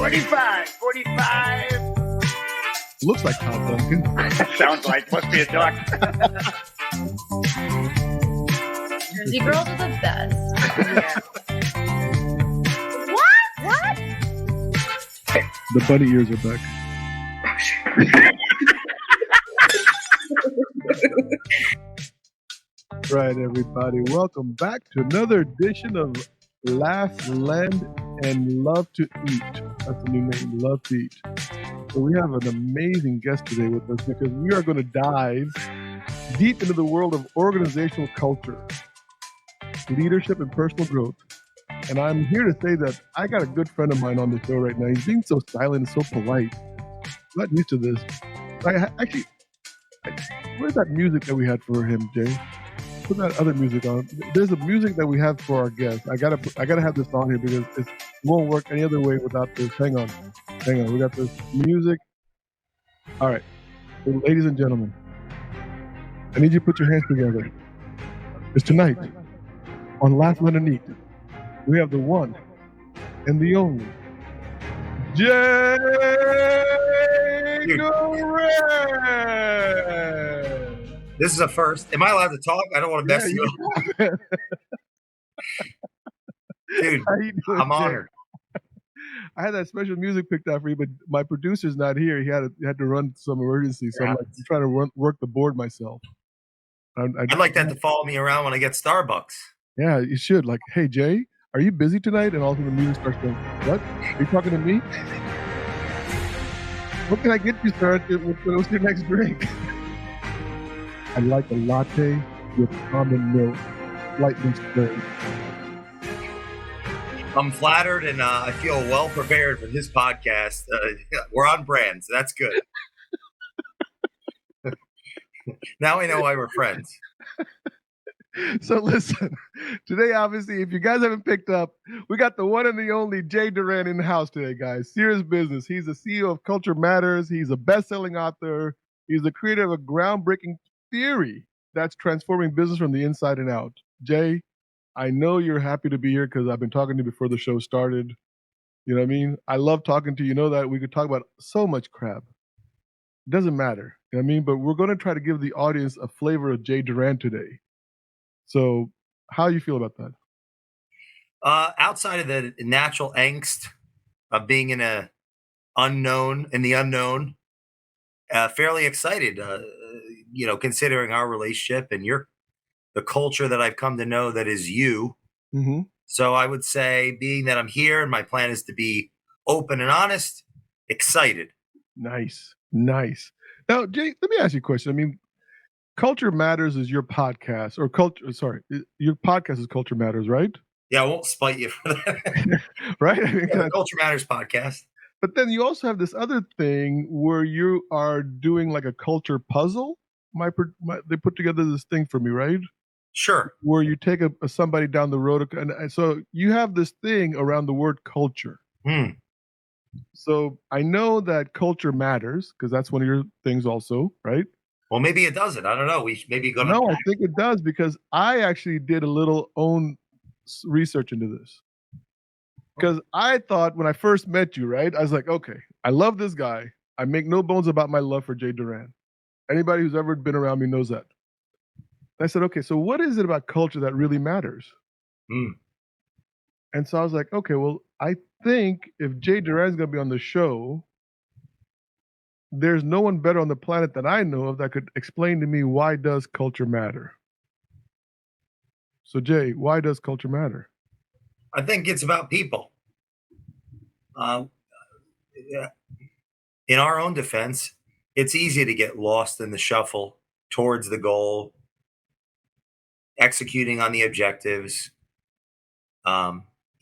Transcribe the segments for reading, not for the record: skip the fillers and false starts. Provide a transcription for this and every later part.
45. Looks like Todd Duncan. Sounds like, must be a duck. Jersey girls are the best. What? The bunny ears are back. Right, everybody. Welcome back to another edition of Laugh, Land, and Love to Eat. That's the new name, Love to Eat. So we have an amazing guest today with us because we are going to dive deep into the world of organizational culture, leadership, and personal growth. And I'm here to say that I got a good friend of mine on the show right now. He's being so silent and so polite. I'm not used to this. Where's that music that we had for him, Jay? Put that other music on. There's a music that we have for our guests. I gotta have this on here because it won't work any other way without this. Hang on. We got this music. All right, so, ladies and gentlemen, I need you to put your hands together. Because tonight on Laugh, Land, and Eat, we have the one and the only Jay Duran. This is a first. Am I allowed to talk? I don't want to mess you up. Dude, I'm honored. I had that special music picked out for you, but my producer's not here. He had to run some emergency, so I'm trying to work the board myself. I'd like that to follow me around when I get Starbucks. Yeah, you should. Like, hey, Jay, are you busy tonight? And all of a sudden the music starts going, what? Are you talking to me? What can I get you, sir? What's your next drink? I like a latte with almond milk, lightly stirred. I'm flattered and I feel well prepared for this podcast. We're on brand, so that's good. Now I know why we're friends. So listen, today, obviously, if you guys haven't picked up, we got the one and the only Jay Duran in the house today, guys. Serious business. He's the CEO of Culture Matters. He's a best-selling author. He's the creator of a groundbreaking theory that's transforming business from the inside and out. Jay, I know you're happy to be here because I've been talking to you before the show started. You know what I mean? I love talking to you. You know that we could talk about so much crap. It doesn't matter. You know what I mean? But we're going to try to give the audience a flavor of Jay Duran today. So how do you feel about that? Outside of the natural angst of being in the unknown, fairly excited, considering our relationship and the culture that I've come to know that is you. Mm-hmm. So I would say, being that I'm here and my plan is to be open and honest, excited. Nice. Now, Jay, let me ask you a question. I mean, Culture Matters is your podcast, your podcast is Culture Matters, right? Yeah, I won't spite you for that. Right? Culture Matters podcast. But then you also have this other thing where you are doing like a culture puzzle. They put together this thing for me, right? Sure. Where you take somebody down the road, and so you have this thing around the word culture. So I know that culture matters because that's one of your things also, right? Well, maybe it doesn't. I don't know. We maybe go. No, I think it does because I actually did a little own research into this. Because I thought when I first met you, right, I was like, okay, I love this guy. I make no bones about my love for Jay Duran. Anybody who's ever been around me knows that. I said, okay, so what is it about culture that really matters? And so I was like, okay, well, I think if Jay Duran's going to be on the show, there's no one better on the planet that I know of that could explain to me why does culture matter. So Jay, why does culture matter? I think it's about people. In our own defense, it's easy to get lost in the shuffle towards the goal, executing on the objectives.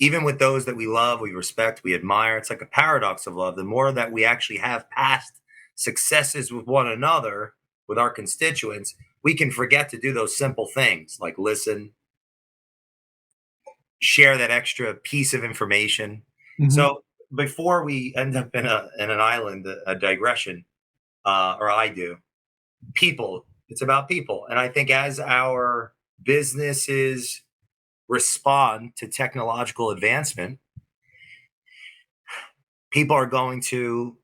Even with those that we love, we respect, we admire, it's like a paradox of love. The more that we actually have past successes with one another, with our constituents, we can forget to do those simple things like listen, share that extra piece of information. Mm-hmm. So before we end up in an island, a digression, or I do, people, it's about people. And I think as our businesses respond to technological advancement, people are going to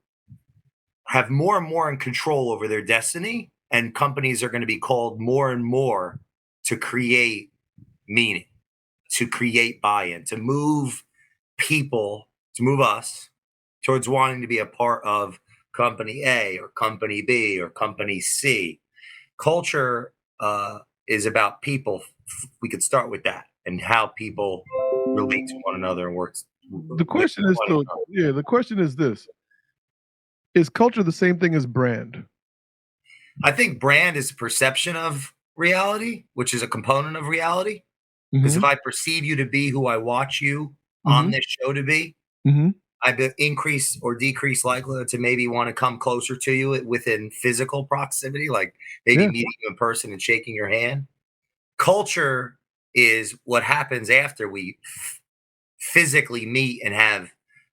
have more and more in control over their destiny, and companies are going to be called more and more to create meaning, to create buy-in, to move people, to move us towards wanting to be a part of company A or company B or company C. Culture is about people. We could start with that and how people relate to one another and work. The question is still, the question is this: is culture the same thing as brand? I think brand is a perception of reality, which is a component of reality. Because if I perceive you to be who I watch you on this show to be, I increase or decrease likelihood to maybe want to come closer to you within physical proximity, like maybe meeting you in person and shaking your hand. Culture is what happens after we physically meet and have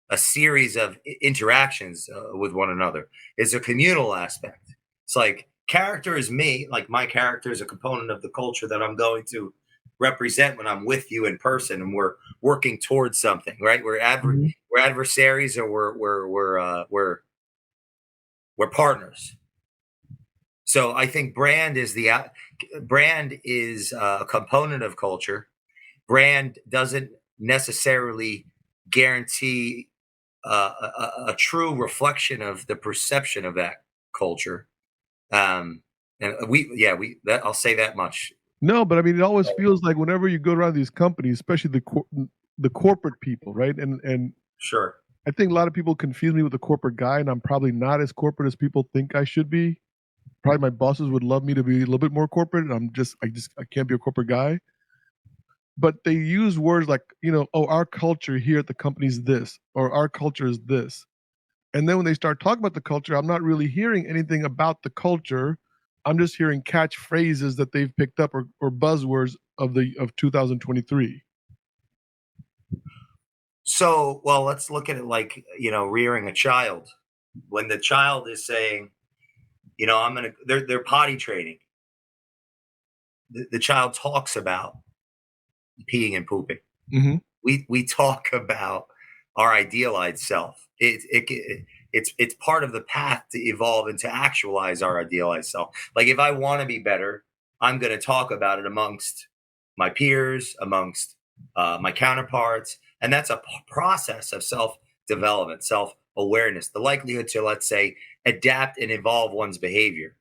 a series of interactions with one another. It's a communal aspect. It's like character is me, like my character is a component of the culture that I'm going to represent when I'm with you in person, and we're working towards something, right? We're adversaries, or we're partners. So I think brand is a component of culture. Brand doesn't necessarily guarantee a true reflection of the perception of that culture. And I'll say that much. No, but I mean, it always feels like whenever you go around these companies, especially the corporate people, right? And sure, I think a lot of people confuse me with a corporate guy, and I'm probably not as corporate as people think I should be. Probably my bosses would love me to be a little bit more corporate, and I can't be a corporate guy. But they use words like, oh, our culture here at the company is this, or our culture is this. And then when they start talking about the culture, I'm not really hearing anything about the culture. I'm just hearing catchphrases that they've picked up, or buzzwords of 2023. So, well, let's look at it like, rearing a child. When the child is saying, they're potty training. The child talks about peeing and pooping. We talk about our idealized self. It's part of the path to evolve and to actualize our idealized self. Like if I want to be better, I'm going to talk about it amongst my peers, amongst my counterparts, and that's a process of self-development, self-awareness, the likelihood to, let's say, adapt and evolve one's behavior.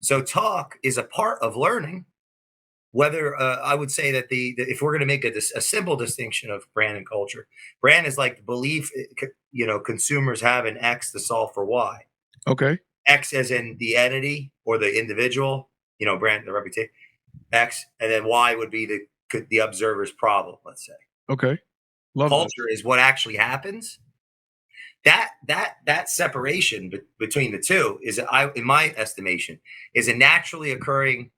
So talk is a part of learning. Whether I would say that if we're going to make a simple distinction of brand and culture, brand is like the belief, consumers have in X to solve for Y. Okay. X as in the entity or the individual, brand, the reputation, X, and then Y would be the observer's problem, let's say. Okay. Culture is what actually happens. That separation between the two is, in my estimation, is a naturally occurring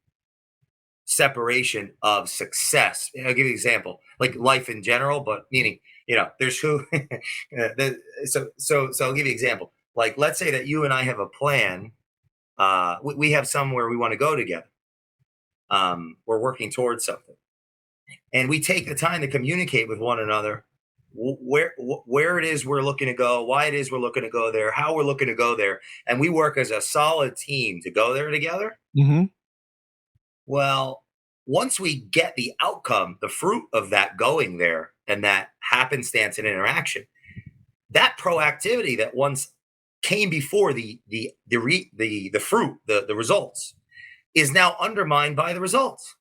separation of success. I'll give you an example, like life in general, but meaning, there's who. So I'll give you an example. Like, let's say that you and I have a plan. We have somewhere we want to go together. We're working towards something, and we take the time to communicate with one another where it is we're looking to go, why it is we're looking to go there, how we're looking to go there, and we work as a solid team to go there together. Well, once we get the outcome, the fruit of that going there and that happenstance and interaction, that proactivity that once came before the fruit, the results, is now undermined by the results.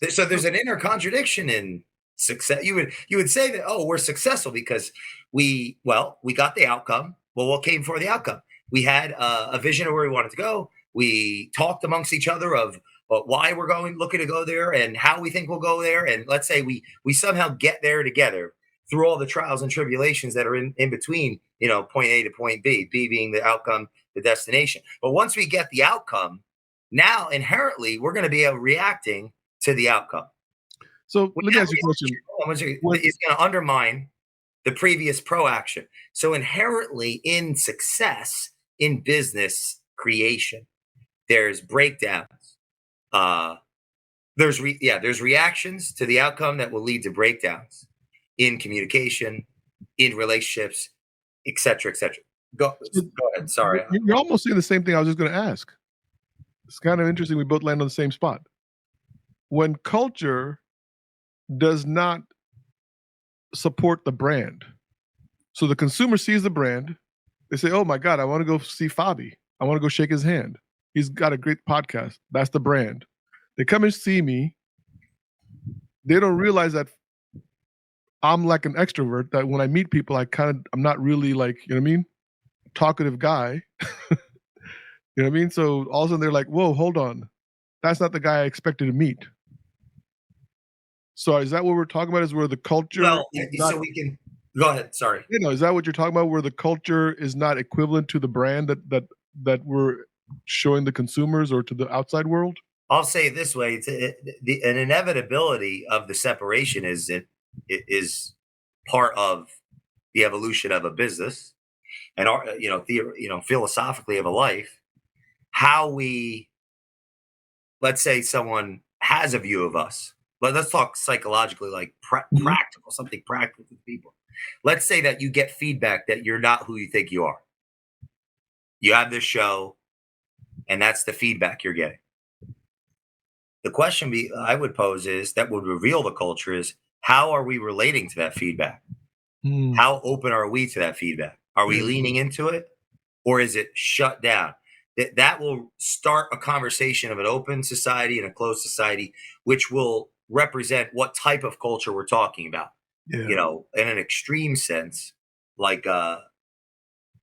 So there's an inner contradiction in success. You would say that, oh, we're successful because we got the outcome. Well, what came before the outcome? We had a vision of where we wanted to go. We talked amongst each other of why we're looking to go there and how we think we'll go there. And let's say we somehow get there together through all the trials and tribulations that are in between, point A to point B, B being the outcome, the destination. But once we get the outcome, now inherently we're going to be reacting to the outcome. So let me ask you a question. It's going to undermine the previous proaction. So inherently in success, in business creation, there's breakdowns. There's reactions to the outcome that will lead to breakdowns in communication, in relationships, et cetera, et cetera. Go ahead. Sorry. You're almost saying the same thing I was just going to ask. It's kind of interesting. We both land on the same spot. When culture does not support the brand, so the consumer sees the brand, they say, "Oh my God, I want to go see Fabi. I want to go shake his hand. He's got a great podcast." That's the brand. They come and see me. They don't realize that I'm like an extrovert. That when I meet people, I'm not really like, you know what I mean, talkative guy. You know what I mean? So all of a sudden they're like, "Whoa, hold on, that's not the guy I expected to meet." So is that what we're talking about? Is where the culture? Well, so we can go ahead. Sorry. You know, is that what you're talking about? Where the culture is not equivalent to the brand that we're showing the consumers or to the outside world? I'll say it this way: an inevitability of the separation is part of the evolution of a business, and philosophically of a life. How we, let's say, someone has a view of us. Let's talk psychologically, like practical, something practical to people. Let's say that you get feedback that you're not who you think you are. You have this show, and that's the feedback you're getting. The question I would pose is that would reveal the culture is how are we relating to that feedback? How open are we to that feedback? Are we leaning into it, or is it shut down? That will start a conversation of an open society and a closed society, which will represent what type of culture we're talking about. Yeah. You know, in an extreme sense, like a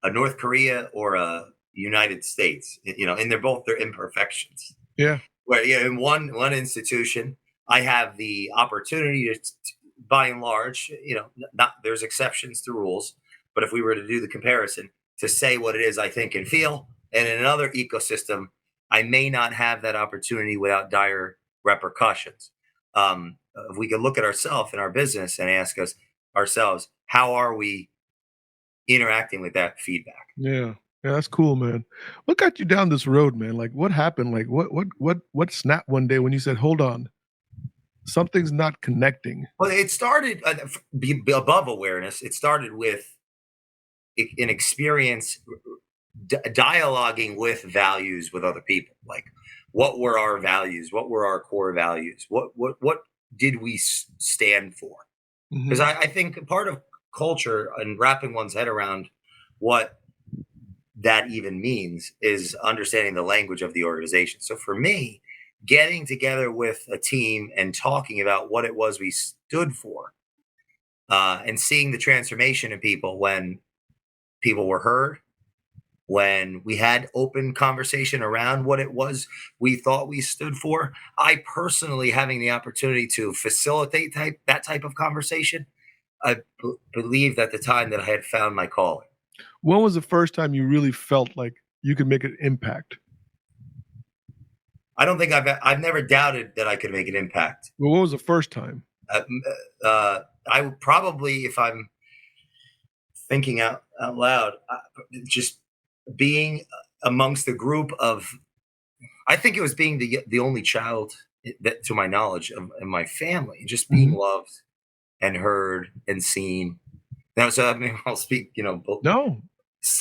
North Korea or a United States. You know, and they're both their imperfections. Yeah. Where in one institution, I have the opportunity to, by and large, not there's exceptions to rules, but if we were to do the comparison, to say what it is I think and feel, and in another ecosystem, I may not have that opportunity without dire repercussions. If we could look at ourselves in our business and ask ourselves, how are we interacting with that feedback? Yeah. Yeah, that's cool, man. What got you down this road, man? Like, what happened? Like, what snapped one day when you said, "Hold on, something's not connecting"? Well, it started above awareness. It started with an experience dialoguing with values with other people. Like, what were our values? What were our core values? What did we stand for? Because I think part of culture and wrapping one's head around what that even means is understanding the language of the organization. So for me, getting together with a team and talking about what it was we stood for, and seeing the transformation in people when people were heard, when we had open conversation around what it was we thought we stood for. I personally having the opportunity to facilitate that type of conversation, I believed at the time that I had found my calling. When was the first time you really felt like you could make an impact? I don't think I've never doubted that I could make an impact. Well, what was the first time? I would probably, if I'm thinking out loud, just being amongst the group of, I think it was being the only child that, to my knowledge, of my family, just being loved and heard and seen. Now, so I mean, I'll speak, No.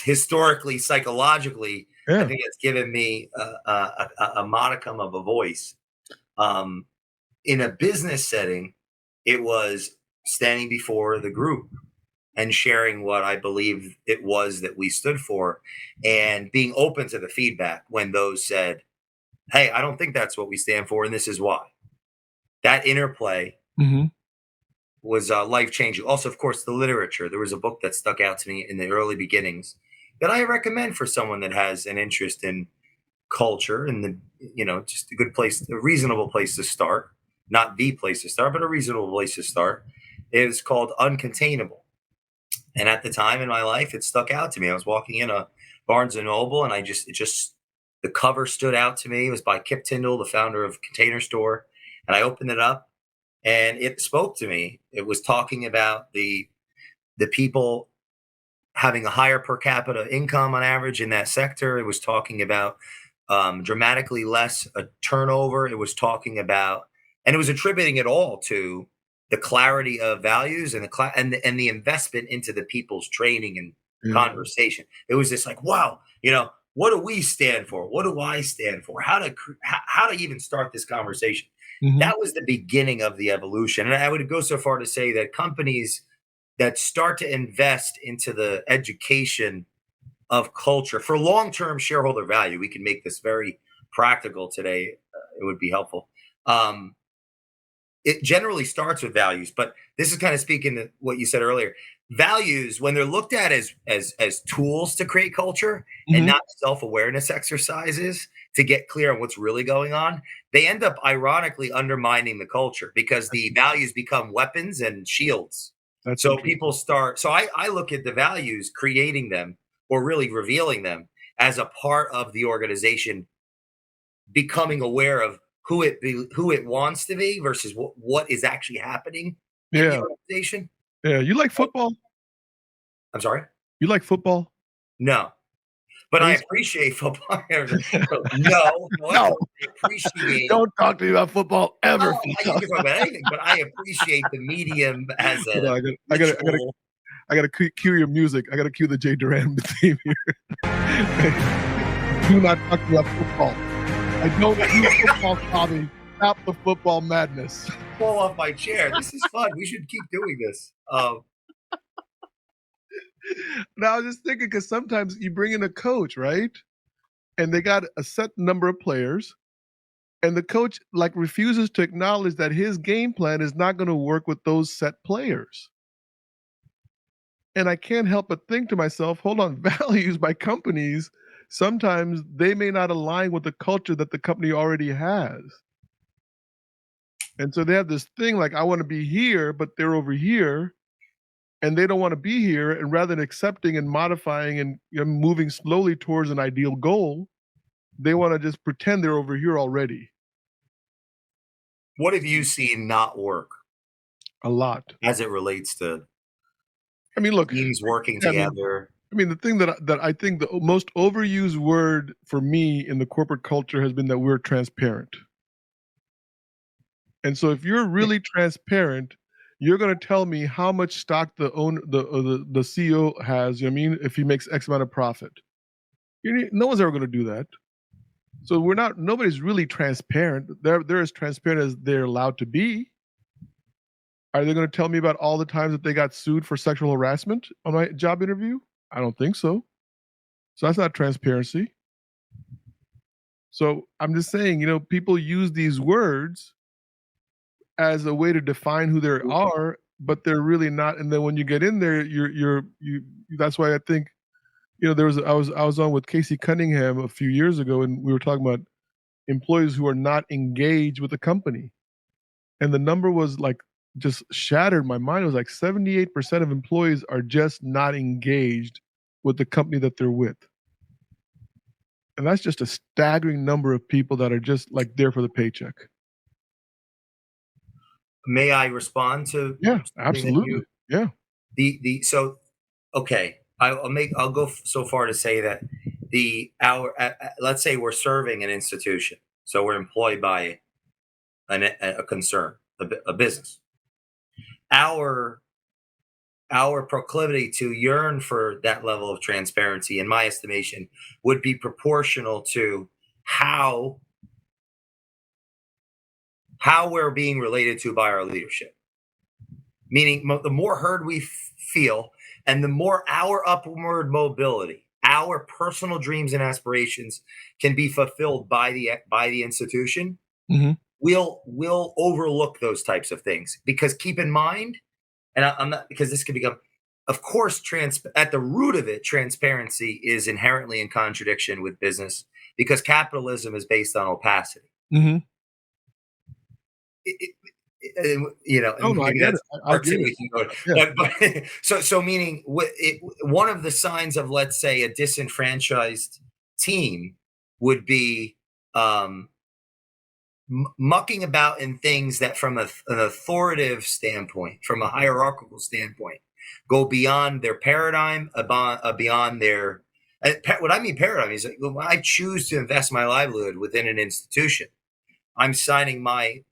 Historically, psychologically, Yeah. I think it's given me a modicum of a voice. In a business setting, it was standing before the group and sharing what I believe it was that we stood for, and being open to the feedback when those said, "Hey, I don't think that's what we stand for, and this is why." That interplay was life-changing. Also, of course, the literature. There was a book that stuck out to me in the early beginnings that I recommend for someone that has an interest in culture and just a good place, a reasonable place to start. Not the place to start, but a reasonable place to start. It was called Uncontainable. And at the time in my life, it stuck out to me. I was walking in a Barnes and Noble, and the cover stood out to me. It was by Kip Tyndall, the founder of Container Store. And I opened it up, and it spoke to me. It was talking about the people having a higher per capita income on average in that sector. It was talking about dramatically less turnover. It was talking about, and it was attributing it all to the clarity of values and the investment into the people's training conversation. It was just like, wow, what do we stand for? What do I stand for? How to even start this conversation? That was the beginning of the evolution. And I would go so far to say that companies that start to invest into the education of culture for long-term shareholder value, we can make this very practical today. It would be helpful. It generally starts with values, but this is kind of speaking to what you said earlier. Values, when they're looked at as tools to create culture and not self-awareness exercises to get clear on what's really going on, they end up ironically undermining the culture because the values become weapons and shields. So people start. So I look at the values, creating them or really revealing them as a part of the organization, becoming aware of who it wants to be versus what is actually happening in the organization. Yeah, you like football? I'm sorry? You like football? No. But I appreciate football. No. I appreciate. Don't talk to me about football ever. No, you can talk about anything, but I appreciate the medium as a. I gotta cue your music. I gotta cue the Jay Duran theme here. Do not talk to me about football. I don't do football, Tommy. Stop the football madness. Fall off my chair. This is fun. We should keep doing this. Now I was just thinking because sometimes you bring in a coach, right? And they got a set number of players, and the coach refuses to acknowledge that his game plan is not going to work with those set players. And I can't help but think to myself, hold on, values by companies, sometimes they may not align with the culture that the company already has. And so they have this thing like, I want to be here, but they're over here. And they don't want to be here. And rather than accepting and modifying and moving slowly towards an ideal goal, they want to just pretend they're over here already. What have you seen not work? A lot. As it relates to look, teams working together. The thing that I think the most overused word for me in the corporate culture has been that we're transparent. And so if you're really transparent, you're going to tell me how much stock the CEO has, if he makes X amount of profit. No one's ever going to do that. So nobody's really transparent. They're as transparent as they're allowed to be. Are they going to tell me about all the times that they got sued for sexual harassment on my job interview? I don't think so. So that's not transparency. So I'm just saying, people use these words as a way to define who they are, but they're really not. And then when you get in there, you that's why I think, I was on with Casey Cunningham a few years ago, and we were talking about employees who are not engaged with the company. And the number was just shattered my mind. It was 78% of employees are just not engaged with the company that they're with. And that's just a staggering number of people that are just there for the paycheck. May I respond to? Yeah, absolutely. Yeah. I'll go so far to say that let's say we're serving an institution. So we're employed by a concern, a business. Our proclivity to yearn for that level of transparency, in my estimation, would be proportional to how we're being related to by our leadership. Meaning, the more heard we feel, and the more our upward mobility, our personal dreams and aspirations can be fulfilled by the institution, we'll overlook those types of things. Because keep in mind, and I'm not, because this could become, of course, at the root of it, transparency is inherently in contradiction with business because capitalism is based on opacity. I get it. So meaning one of the signs of, let's say, a disenfranchised team would be mucking about in things that from an authoritative standpoint, from a hierarchical standpoint, go beyond their paradigm, beyond their, what I mean paradigm is when I choose to invest my livelihood within an institution, I'm signing my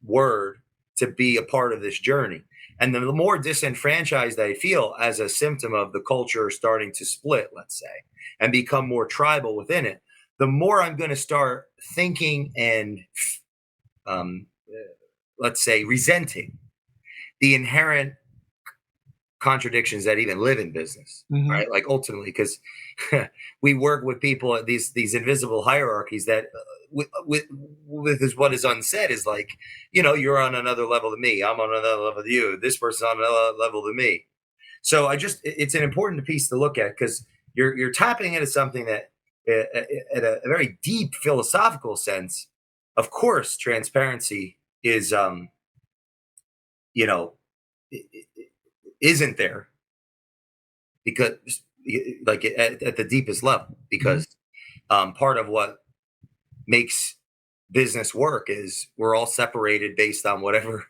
word to be a part of this journey. And the more disenfranchised I feel as a symptom of the culture starting to split, let's say, and become more tribal within it, the more I'm going to start thinking and, let's say, resenting the inherent contradictions that even live in business, right? Like ultimately, because we work with people at these invisible hierarchies that with is what is unsaid is like, you're on another level than me, I'm on another level than you, this person's on another level than me. So it's an important piece to look at, because you're tapping into something that at a very deep philosophical sense, of course, transparency is you know isn't there, because like at the deepest level, because part of what makes business work is we're all separated based on whatever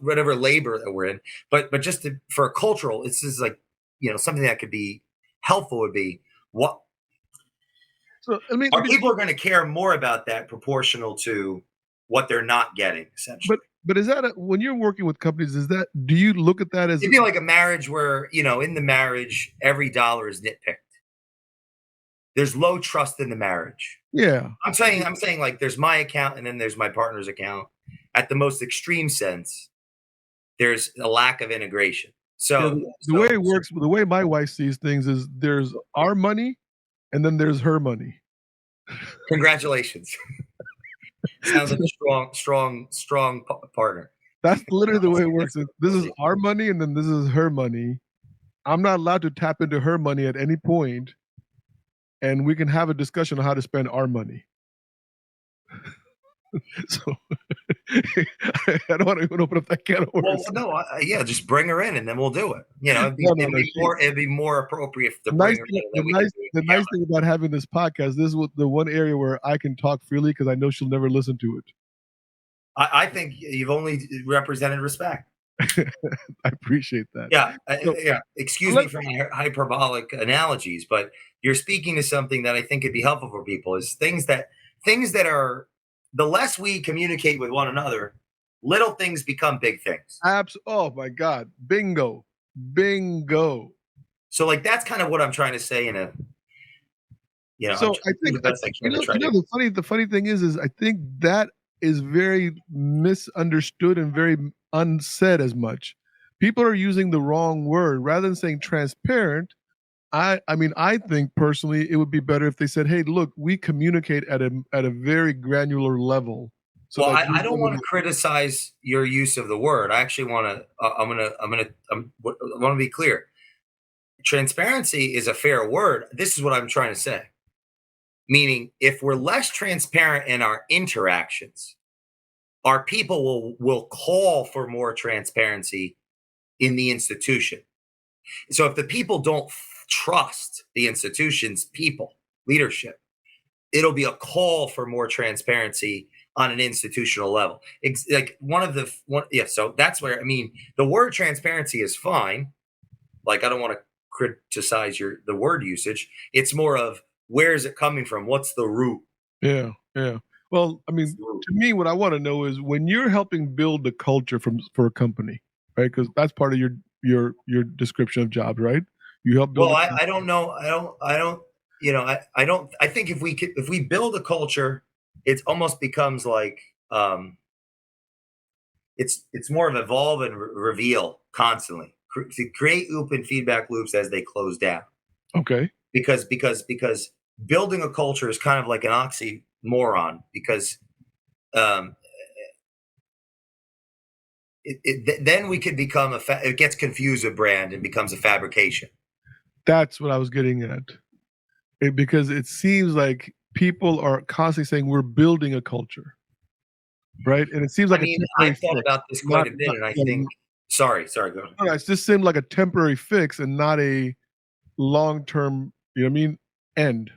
whatever labor that we're in. But just for a cultural, it's just like, something that could be helpful would be, what So people are going to care more about that proportional to what they're not getting, essentially. But is that when you're working with companies, do you look at that as it'd be like a marriage where, in the marriage, every dollar is nitpicked. There's low trust in the marriage. Yeah. I'm saying like there's my account and then there's my partner's account. At the most extreme sense, there's a lack of integration. So the way it works, the way my wife sees things is there's our money and then there's her money. Congratulations. Sounds like a strong partner. That's literally the way it works. This is our money and then this is her money. I'm not allowed to tap into her money at any point, and we can have a discussion on how to spend our money. So I don't want to even open up that can of worms. Well, no, just bring her in and then we'll do it. It'd be more appropriate to bring her in. The nice thing about having this podcast, this is the one area where I can talk freely because I know she'll never listen to it. I think you've only represented respect. I appreciate that. Yeah. Excuse me for my hyperbolic analogies, but you're speaking to something that I think could be helpful for people. Is things that are, the less we communicate with one another, little things become big things. Oh my God. Bingo. So like, that's kind of what I'm trying to say in a, so I think the funny thing is I think that is very misunderstood and very unsaid as much. People are using the wrong word. Rather than saying transparent, I think personally it would be better if they said, "Hey, look, we communicate at a very granular level." So I don't want to criticize your use of the word. I actually want to. I want to be clear. Transparency is a fair word. This is what I'm trying to say. Meaning, if we're less transparent in our interactions, our people will call for more transparency in the institution. So if the people don't trust the institution's people, leadership, it'll be a call for more transparency on an institutional level. So that's where, the word transparency is fine. Like, I don't want to criticize the word usage. It's more of, where is it coming from? What's the root? Yeah. Well, to me, what I want to know is when you're helping build the culture for a company, right? Because that's part of your description of jobs, right? You help build. Well, I don't know. I think if we build a culture, it almost becomes like it's more of evolve and reveal constantly to create open feedback loops as they close down. Okay. Because building a culture is kind of like an oxymoron, because then we could become it gets confused with brand and becomes a fabrication. That's what I was getting at. Because it seems like people are constantly saying we're building a culture, right? And it seems like I thought about this quite a bit, and I think. Sorry, go ahead. No, it just seemed like a temporary fix and not a long-term, end.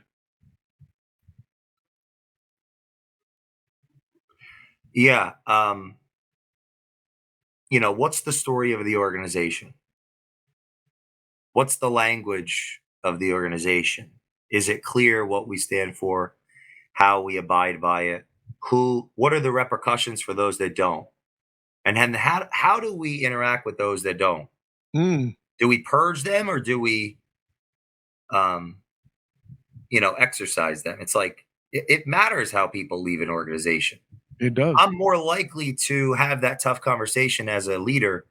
Yeah. What's the story of the organization? What's the language of the organization? Is it clear what we stand for, how we abide by it? What are the repercussions for those that don't? And then how do we interact with those that don't? Mm, Do we purge them, or do we, um, exercise them? It's like it matters how people leave an organization. it does. I'm more likely to have that tough conversation as a leader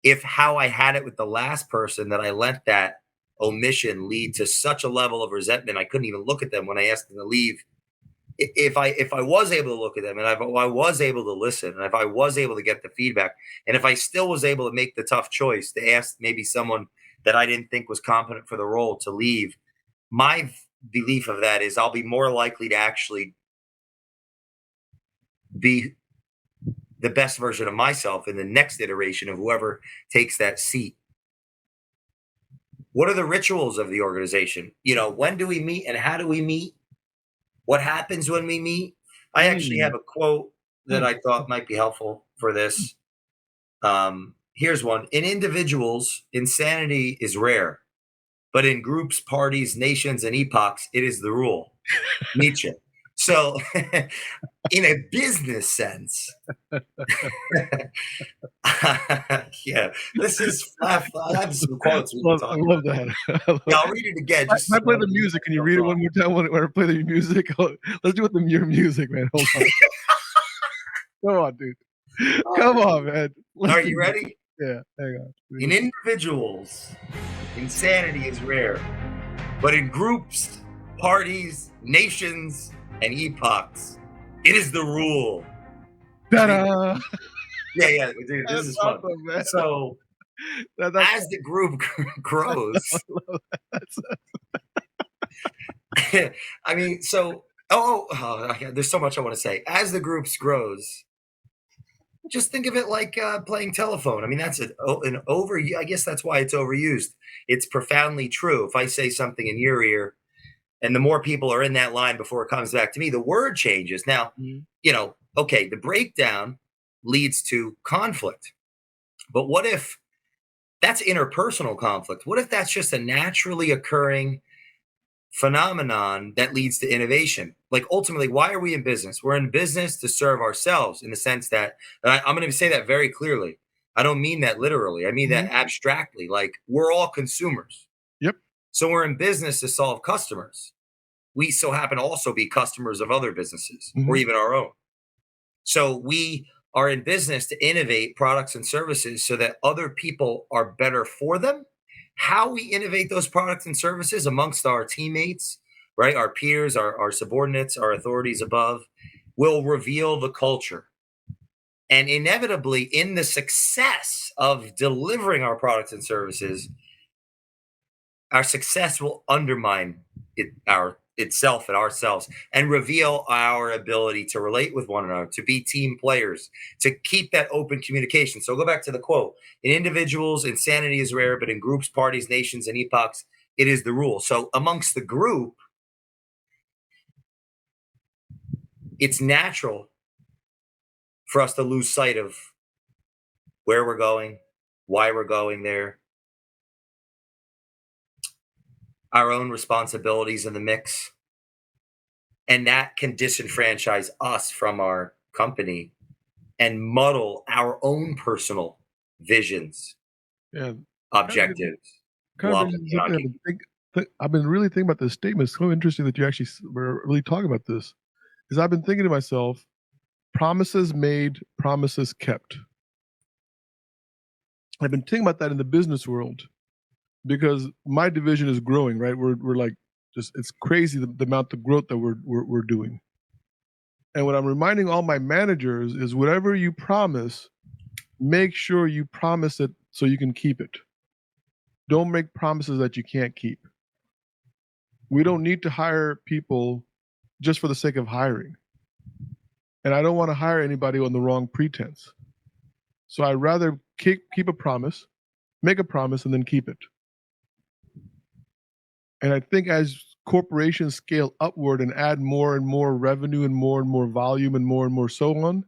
if how I had it with the last person, that I let that omission lead to such a level of resentment I couldn't even look at them when I asked them to leave. If I was able to look at them, and if I was able to listen, and if I was able to get the feedback, and if I still was able to make the tough choice to ask maybe someone that I didn't think was competent for the role to leave, my belief of that is I'll be more likely to actually be the best version of myself in the next iteration of whoever takes that seat. What are the rituals of the organization? When do we meet and how do we meet? What happens when we meet? I actually have a quote that I thought might be helpful for this. Here's one. In individuals, insanity is rare, but in groups, parties, nations, and epochs, it is the rule. Nietzsche. So, in a business sense, yeah, this is. I have some quotes we can I talk love about. that. Yeah, I'll read it again. Can Just I play the music? Can you read it one more time when I play the music? Let's do it with your music, man. Hold on. Come on, dude. Come on, man. Are you ready? Yeah, hang on. In individuals, insanity is rare, but in groups, parties, nations, and epochs, it is the rule. Ta-da! Yeah, dude, this is fun. Awesome, man. So, as the group grows, I mean, so there's so much I want to say. As the groups grows, just think of it like playing telephone. I mean, that's an over. I guess that's why it's overused. It's profoundly true. If I say something in your ear, and the more people are in that line before it comes back to me, the word changes. Now, okay, the breakdown leads to conflict. But what if that's interpersonal conflict? What if that's just a naturally occurring phenomenon that leads to innovation? Like, ultimately, why are we in business? We're in business to serve ourselves, in the sense that, and I'm going to say that very clearly. I don't mean that literally. I mean that abstractly. Like, we're all consumers. Yep. So we're in business to solve customers. We so happen to also be customers of other businesses or even our own. So we are in business to innovate products and services so that other people are better for them. How we innovate those products and services amongst our teammates, right? Our peers, our subordinates, our authorities above, will reveal the culture. And inevitably, in the success of delivering our products and services, our success will undermine itself and ourselves, and reveal our ability to relate with one another, to be team players, to keep that open communication. So go back to the quote. In individuals, insanity is rare, but in groups, parties, nations, and epochs, it is the rule. So amongst the group, it's natural for us to lose sight of where we're going, why we're going there, our own responsibilities in the mix. And that can disenfranchise us from our company and muddle our own personal visions, objectives. I've been really thinking about this statement. It's so interesting that you actually were really talking about this. Because I've been thinking to myself, promises made, promises kept. I've been thinking about that in the business world, because my division is growing, right? We're like, just, it's crazy the amount of growth that we're doing. And what I'm reminding all my managers is, whatever you promise, make sure you promise it so you can keep it. Don't make promises that you can't keep. We don't need to hire people just for the sake of hiring. And I don't want to hire anybody on the wrong pretense. So I'd rather keep a promise, make a promise, and then keep it. And I think as corporations scale upward and add more and more revenue and more volume and more so on,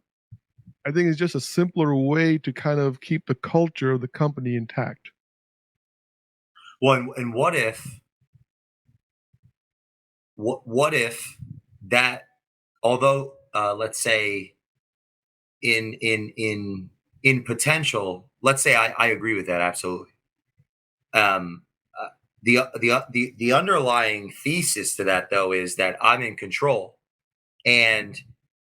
I think it's just a simpler way to kind of keep the culture of the company intact. Well, and what if that, although let's say in in potential, let's say I agree with that absolutely. The underlying thesis to that though is that I'm in control, and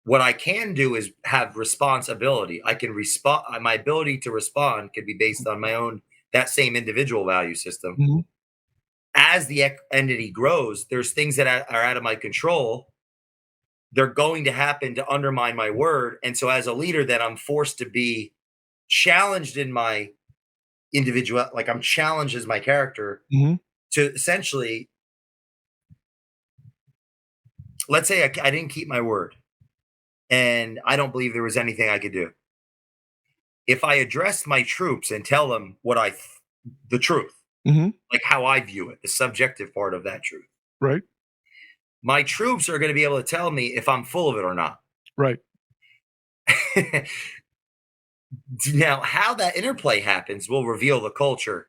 what I can do is have responsibility. I can respond. My ability to respond can be based on my own, that same individual value system. Mm-hmm. As the entity grows, there's things that are out of my control. They're going to happen to undermine my word. And so as a leader, then I'm forced to be challenged in my individual, like I'm challenged as my character Mm-hmm. to essentially, let's say I didn't keep my word and I don't believe there was anything I could do. If I address my troops and tell them the truth, Mm-hmm. like how I view it, the subjective part of that truth, Right. my troops are going to be able to tell me if I'm full of it or not. Right. Now, how that interplay happens will reveal the culture.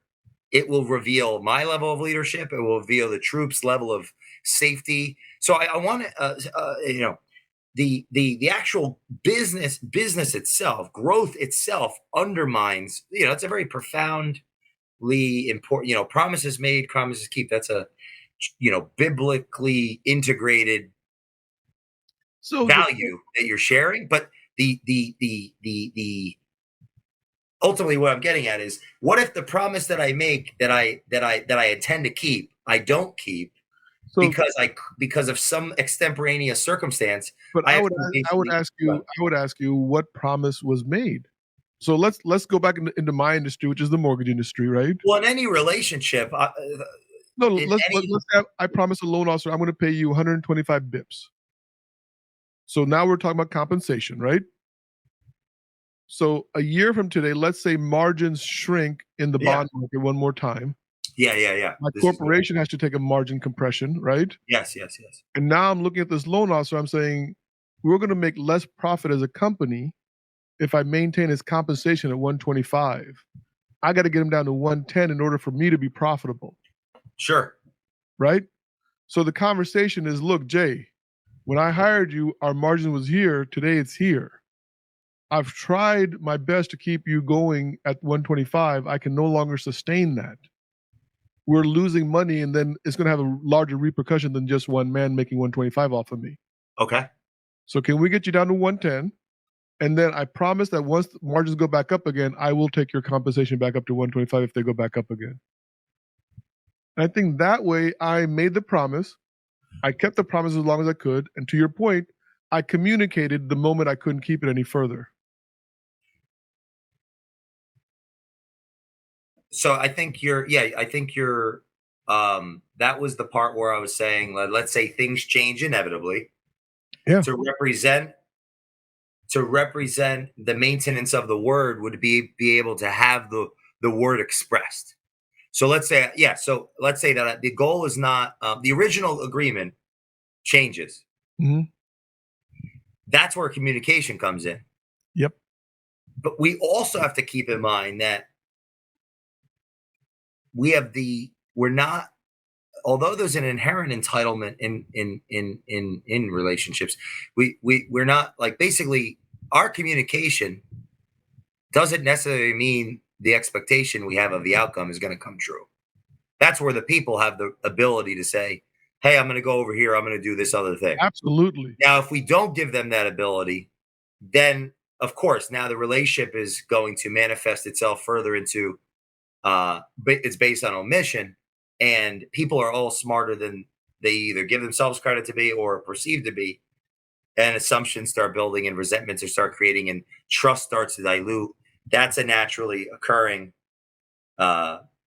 It will reveal my level of leadership. It will reveal the troops' level of safety. So I want to, the actual business itself, growth itself undermines. It's a very profoundly important. Promises made, promises keep. That's a biblically integrated value that you're sharing. But the ultimately what I'm getting at is, what if the promise that I make that I intend to keep, I don't keep because of some extemporaneous circumstance? But I would ask you what promise was made. So let's go back into my industry, which is the mortgage industry, right? Well, in any relationship, let's have, I promise a loan officer I'm going to pay you 125 bips. So now we're talking about compensation, right? So a year from today, let's say margins shrink in the bond market one more time. Yeah. My corporation has to take a margin compression, right? Yes. And now I'm looking at this loan officer. I'm saying we're going to make less profit as a company if I maintain his compensation at 125. I got to get him down to 110 in order for me to be profitable. Sure. Right? So the conversation is, look, Jay, when I hired you, our margin was here. Today it's here. I've tried my best to keep you going at 125. I can no longer sustain that. We're losing money, and then it's going to have a larger repercussion than just one man making 125 off of me. Okay. So can we get you down to 110? And then I promise that once the margins go back up again, I will take your compensation back up to 125 if they go back up again. And I think that way I made the promise. I kept the promise as long as I could. And to your point, I communicated the moment I couldn't keep it any further. So I think that was the part where I was saying, let's say things change inevitably. Yeah. To represent the maintenance of the word would be able to have the word expressed. So let's say that the goal is not the original agreement changes. Mm-hmm. That's where communication comes in. Yep. But we also have to keep in mind that we're not, although there's an inherent entitlement in relationships, we're not, like, basically our communication doesn't necessarily mean the expectation we have of the outcome is going to come true. That's where the people have the ability to say, hey, I'm going to go over here, I'm going to do this other thing. Absolutely. Now, if we don't give them that ability, then of course now the relationship is going to manifest itself further into it's based on omission, and people are all smarter than they either give themselves credit to be or perceive to be, and assumptions start building and resentments are start creating and trust starts to dilute. That's a naturally occurring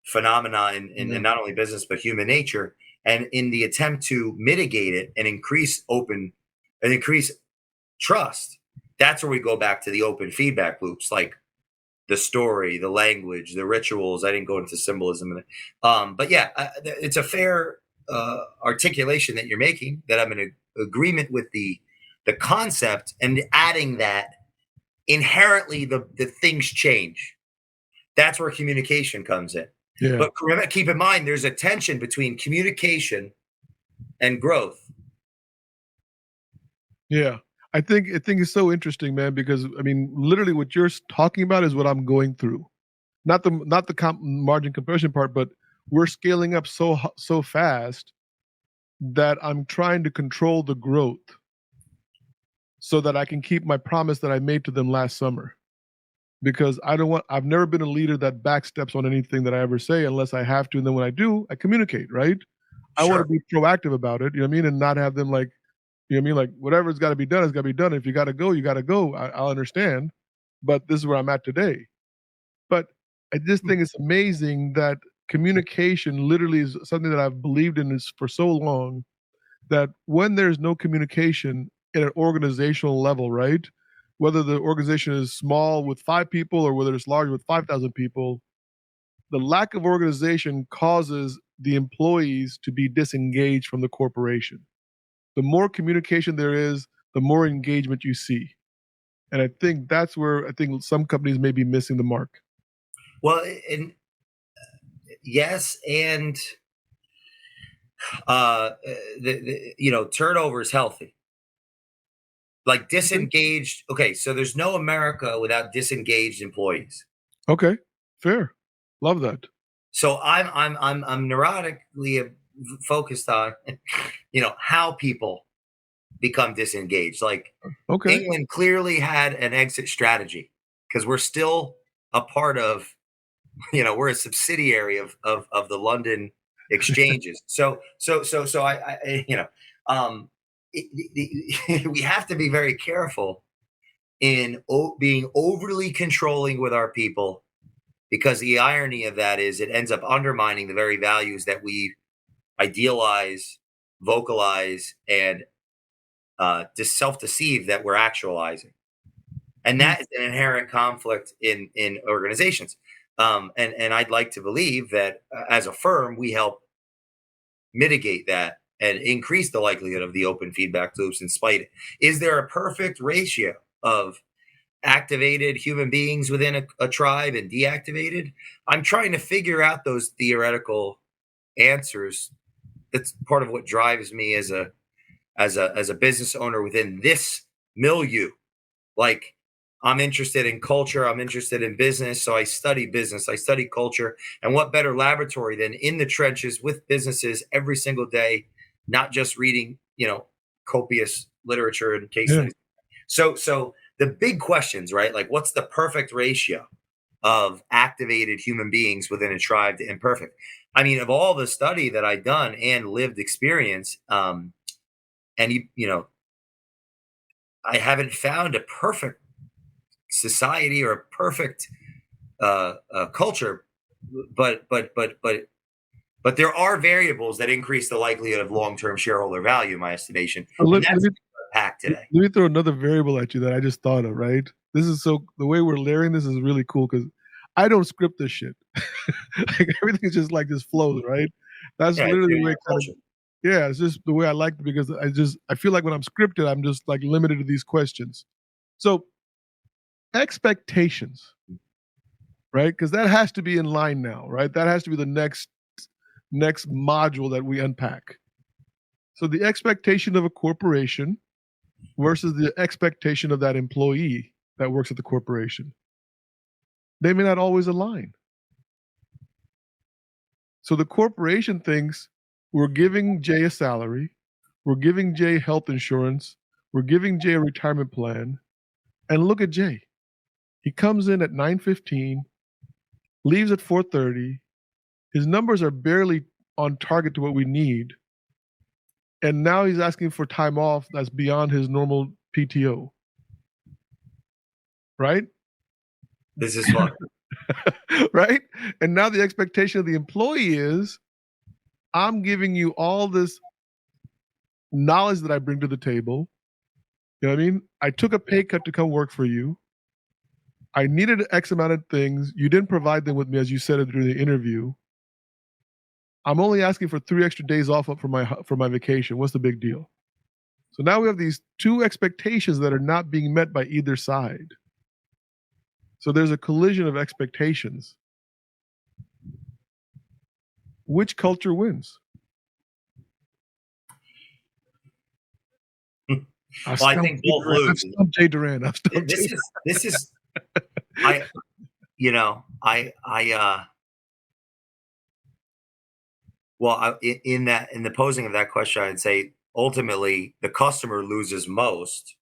phenomena in not only business but human nature. And in the attempt to mitigate it and increase trust, that's where we go back to the open feedback loops, like the story, the language, the rituals. I didn't go into symbolism in it. But yeah, it's a fair articulation that you're making, that I'm in agreement with the concept, and adding that inherently the things change. That's where communication comes in. Yeah. But keep in mind, there's a tension between communication and growth. Yeah. I think it's so interesting, man, because I mean, literally, what you're talking about is what I'm going through. Not the margin compression part, but we're scaling up so fast that I'm trying to control the growth so that I can keep my promise that I made to them last summer. Because I've never been a leader that backsteps on anything that I ever say unless I have to. And then when I do, I communicate, right? I want to be proactive about it, you know what I mean? And not have them like, you know what I mean? Like whatever's got to be done has got to be done. If you got to go, you got to go. I'll understand. But this is where I'm at today. But I just think it's amazing that communication literally is something that I've believed in this for so long, that when there's no communication at an organizational level, right? Whether the organization is small with 5 people or whether it's large with 5,000 people, the lack of organization causes the employees to be disengaged from the corporation. The more communication there is, the more engagement you see. And I think that's where I think some companies may be missing the mark. Well, and yes, and turnover is healthy. Like disengaged. Okay, so there's no America without disengaged employees. Okay, fair. Love that. So I'm neurotically focused on, how people become disengaged. Like England clearly had an exit strategy because we're still a part of, we're a subsidiary of the London exchanges. So we have to be very careful in being overly controlling with our people, because the irony of that is it ends up undermining the very values that we idealize, vocalize, and self-deceive that we're actualizing. And that is an inherent conflict in organizations. And I'd like to believe that as a firm, we help mitigate that and increase the likelihood of the open feedback loops in spite. Is there a perfect ratio of activated human beings within a tribe and deactivated? I'm trying to figure out those theoretical answers. That's part of what drives me as a business owner within this milieu. Like, I'm interested in culture, I'm interested in business, so I study business, I study culture, and what better laboratory than in the trenches with businesses every single day, not just reading, copious literature and case studies. So the big questions, right? Like, what's the perfect ratio of activated human beings within a tribe to imperfect? I mean, of all the study that I've done and lived experience, I haven't found a perfect society or a perfect culture, but there are variables that increase the likelihood of long-term shareholder value, in my estimation. And that's packed today. Let me throw another variable at you that I just thought of, right? The way we're layering this is really cool because I don't script this shit. Like everything is just like this flows, right? That's literally the way it's just the way I like it, because I feel like when I'm scripted, I'm just like limited to these questions. So expectations, right? Because that has to be in line now, right? That has to be the next module that we unpack. So the expectation of a corporation versus the expectation of that employee that works at the corporation. They may not always align. So the corporation thinks we're giving Jay a salary, we're giving Jay health insurance, we're giving Jay a retirement plan, and look at Jay. He comes in at 9:15, leaves at 4:30. His numbers are barely on target to what we need. And now he's asking for time off that's beyond his normal PTO. Right? This is fun. Right? And now the expectation of the employee is, I'm giving you all this knowledge that I bring to the table. You know what I mean? I took a pay cut to come work for you. I needed X amount of things. You didn't provide them with me, as you said during the interview. I'm only asking for 3 extra days off for my vacation. What's the big deal? So now we have these 2 expectations that are not being met by either side. So there's a collision of expectations. Which culture wins? I Well, I stumped think Jay both Duran. I've lose. stumped Jay Duran. I've stumped Jay This is I you know I well in the posing of that question, I'd say ultimately the customer loses most,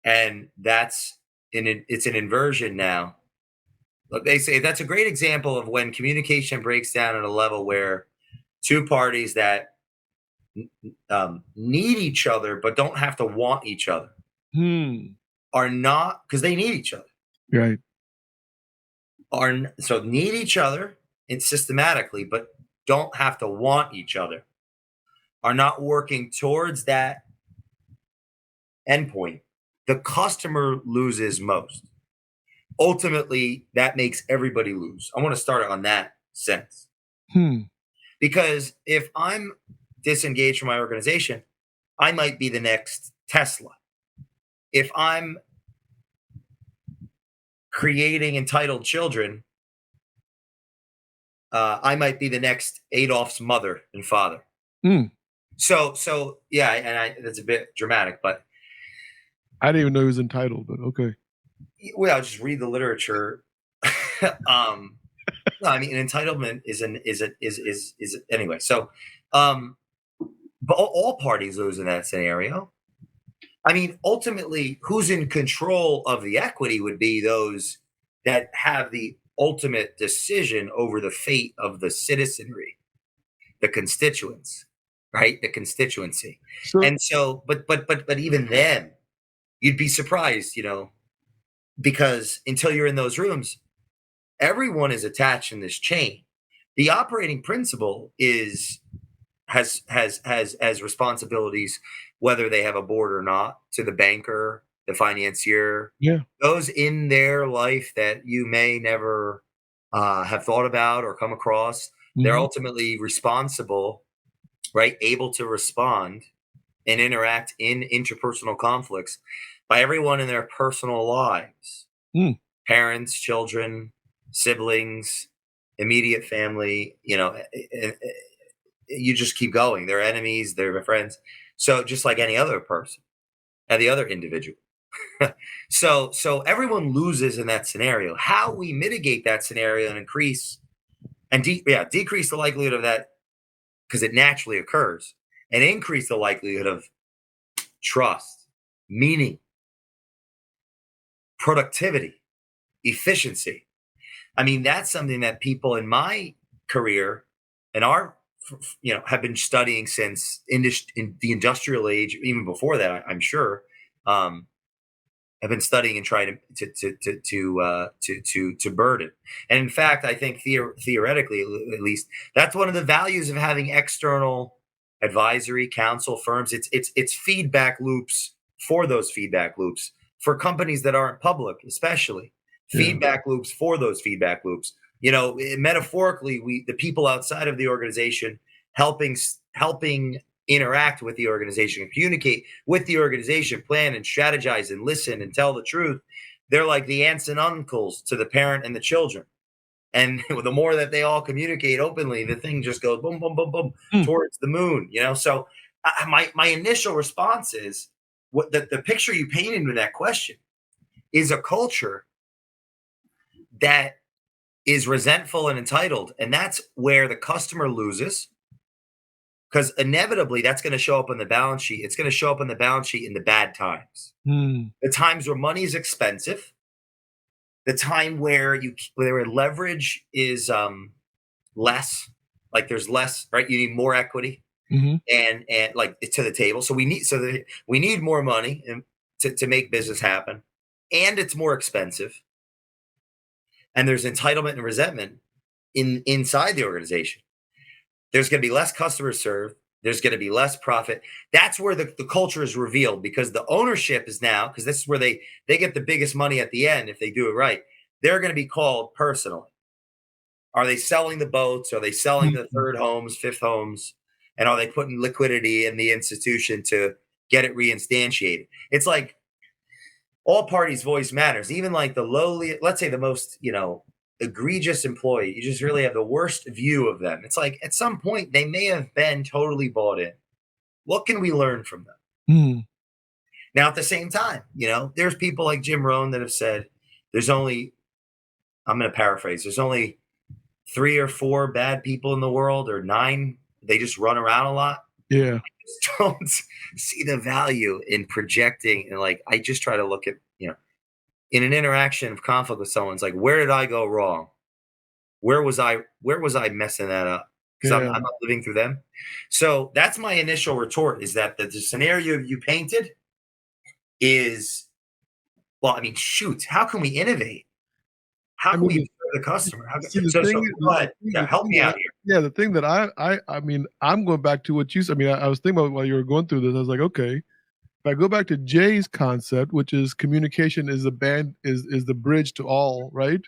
and it's an inversion now. Look, they say that's a great example of when communication breaks down at a level where two parties that need each other but don't have to want each other are not, because they need each other, Right. so need each other and systematically but don't have to want each other, are not working towards that endpoint. The customer loses most. Ultimately, that makes everybody lose. I want to start on that sense. Because if I'm disengaged from my organization, I might be the next Tesla. If I'm creating entitled children, I might be the next Adolf's mother and father. So yeah, and that's a bit dramatic, but I didn't even know he was entitled, but okay. Well, just read the literature. No, I mean, an entitlement is anyway. So, but all parties lose in that scenario. I mean, ultimately, who's in control of the equity would be those that have the ultimate decision over the fate of the citizenry, the constituents, right? The constituency. And so, but even then, you'd be surprised, because until you're in those rooms, everyone is attached in this chain. The operating principle has responsibilities, whether they have a board or not, to the banker, the financier, those in their life that you may never have thought about or come across. They're ultimately responsible, right? Able to respond and interact in interpersonal conflicts by everyone in their personal lives. Parents, children, siblings, immediate family, you just keep going. They're enemies, they're friends. So just like any other person and the other individual. So everyone loses in that scenario. How we mitigate that scenario and increase and decrease the likelihood of that, because it naturally occurs, and increase the likelihood of trust, meaning, productivity, efficiency. I mean, that's something that people in my career and have been studying since in the industrial age, even before that, I'm sure, have been studying and trying to burden. And in fact, I think theoretically, at least, that's one of the values of having external advisory counsel firms. It's feedback loops for those feedback loops for companies that aren't public, especially feedback loops for those feedback loops. Metaphorically, the people outside of the organization helping interact with the organization, communicate with the organization, plan and strategize and listen and tell the truth. They're like the aunts and uncles to the parent and the children. And the more that they all communicate openly, the thing just goes boom, boom, boom, boom towards the moon. So my initial response is what the picture you painted with that question is a culture that is resentful and entitled. And that's where the customer loses, because inevitably that's going to show up on the balance sheet. It's going to show up on the balance sheet in the bad times. The times where money is expensive, the time where leverage is less, like there's less, right? You need more equity and like to the table. So we need more money to make business happen, and it's more expensive. And there's entitlement and resentment inside the organization. There's going to be less customers served. There's going to be less profit. That's where the culture is revealed, because the ownership is now, because this is where they get the biggest money at the end if they do it right. They're going to be called personally. Are they selling the boats? Are they selling the third homes, fifth homes? And are they putting liquidity in the institution to get it reinstantiated? It's like all parties' voice matters. Even like the lowly, let's say the most, egregious employee, you just really have the worst view of them. It's like at some point they may have been totally bought in. What can we learn from them? Mm. Now, at the same time, there's people like Jim Rohn that have said there's only, I'm going to paraphrase, there's only 3 or 4 bad people in the world, or 9. They just run around a lot. Yeah. I just don't see the value in projecting. And like, I just try to look at, in an interaction of conflict with someone, it's like, where did I go wrong? Where was I messing that up? Because I'm not living through them. So that's my initial retort, is that the scenario you painted is, well, I mean, shoot, how can we innovate? How can we serve the customer? Go ahead. Yeah, help me out here. Yeah, the thing that I mean, I'm going back to what you said. I mean, I was thinking about while you were going through this. I was like, okay, if I go back to Jay's concept, which is communication is the bridge to all, right?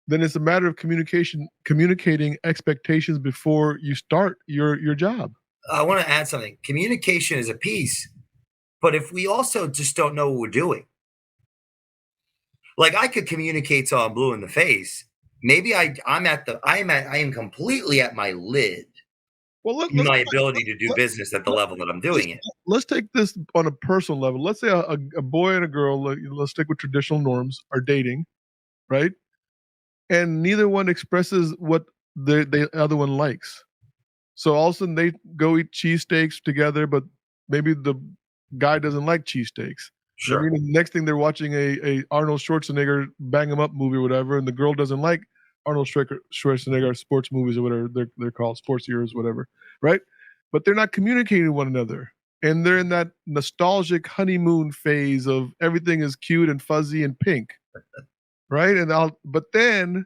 Then it's a matter of communicating expectations before you start your job. I want to add something. Communication is a piece, but if we also just don't know what we're doing, like I could communicate till I'm blue in the face. Maybe I am completely at my lid. Well, my ability to do business at the level that I'm doing it. Let's take this on a personal level. Let's say a boy and a girl, let's stick with traditional norms, are dating, right? And neither one expresses what the other one likes. So all of a sudden they go eat cheesesteaks together, but maybe the guy doesn't like cheesesteaks. Sure. I mean, the next thing they're watching a Arnold Schwarzenegger bang 'em up movie or whatever, and the girl doesn't like Arnold Schwarzenegger sports movies or whatever they're called, sports heroes, whatever, right? But they're not communicating with one another, and they're in that nostalgic honeymoon phase of everything is cute and fuzzy and pink, right? But then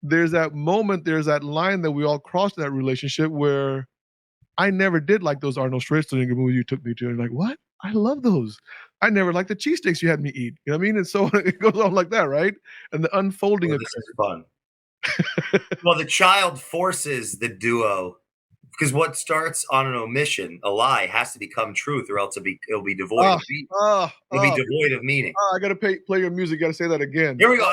there's that moment, there's that line that we all crossed in that relationship where I never did like those Arnold Schwarzenegger movies you took me to, and like, what? I love those. I never liked the cheesesteaks you had me eat. You know what I mean? And so it goes on like that, right? And the unfolding This is fun. Well, the child forces the duo, because what starts on an omission, a lie, has to become truth, or else it'll be devoid of meaning. It'll be devoid of meaning. I gotta play your music. Gotta say that again. Here we go.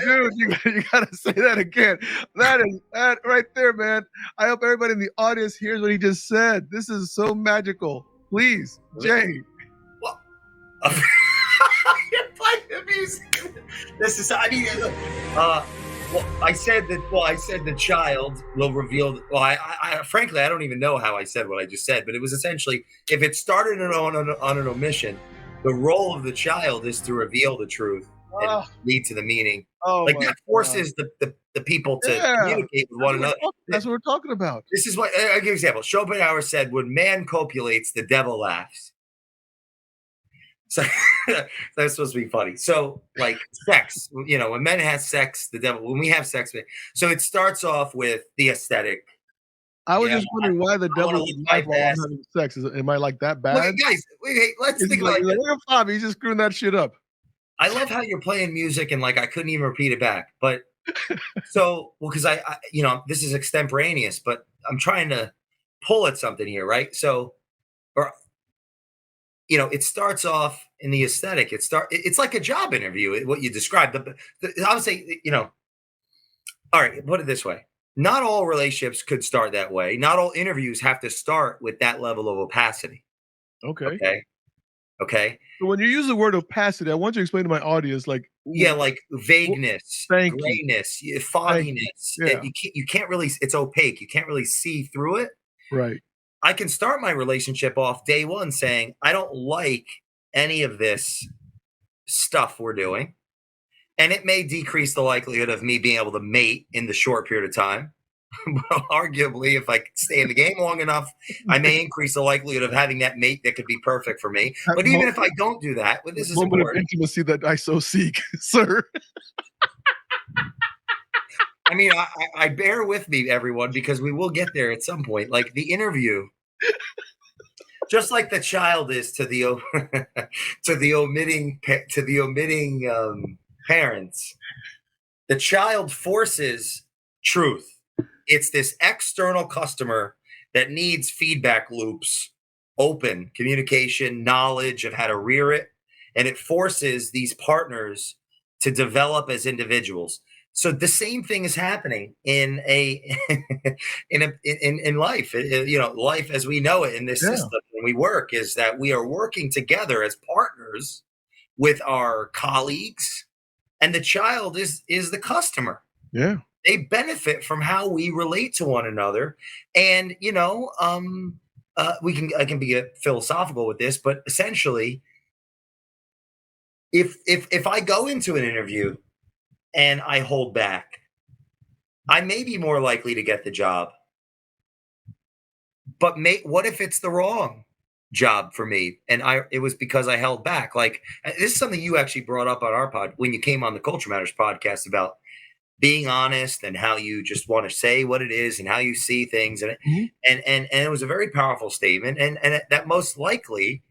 Dude, you gotta say that again. That right there, man. I hope everybody in the audience hears what he just said. This is so magical. Please, Jay. Well, you're playing the music. This is, I mean, well, I said the child will reveal. Well, I frankly, I don't even know how I said what I just said, but it was essentially, if it started on an omission, the role of the child is to reveal the truth and lead to the meaning. Like that forces the people to communicate with one another. That's what we're talking about. This is what, I'll give you an example. Schopenhauer said, when man copulates, the devil laughs. So that's supposed to be funny. So, like sex, when men have sex, the devil. When we have sex, so it starts off with the aesthetic. I was just wondering why the devil is like while I'm having sex. Am I like that bad? Wait, guys, let's think like look at Bobby. He's just screwing that shit up. I love how you're playing music and like I couldn't even repeat it back. But because I this is extemporaneous, but I'm trying to pull at something here, right? So, it starts off in the aesthetic. It's like a job interview, what you described. I would say, all right, put it this way. Not all relationships could start that way. Not all interviews have to start with that level of opacity. Okay. Okay. So when you use the word opacity, I want you to explain to my audience, like vagueness, grayness, fogginess. Yeah. You can't really. It's opaque. You can't really see through it. Right. I can start my relationship off day one saying, I don't like any of this stuff we're doing. And it may decrease the likelihood of me being able to mate in the short period of time. But arguably, if I stay in the game long enough, I may increase the likelihood of having that mate that could be perfect for me. But even if I don't do that, this is moment important. Of intimacy that I so seek, sir. I mean, I bear with me, everyone, because we will get there at some point. Like the interview, just like the child is to the omitting parents, the child forces truth. It's this external customer that needs feedback loops, open communication, knowledge of how to rear it, and it forces these partners to develop as individuals. So the same thing is happening in life, life as we know it in this system, when we work is that we are working together as partners with our colleagues, and the child is the customer. Yeah. They benefit from how we relate to one another. And, I can be philosophical with this, but essentially, if I go into an interview and I hold back, I may be more likely to get the job. But what if it's the wrong job for me? And it was because I held back. Like, this is something you actually brought up on our pod when you came on the Culture Matters podcast about being honest and how you just want to say what it is and how you see things. And and it was a very powerful statement. And that most likely,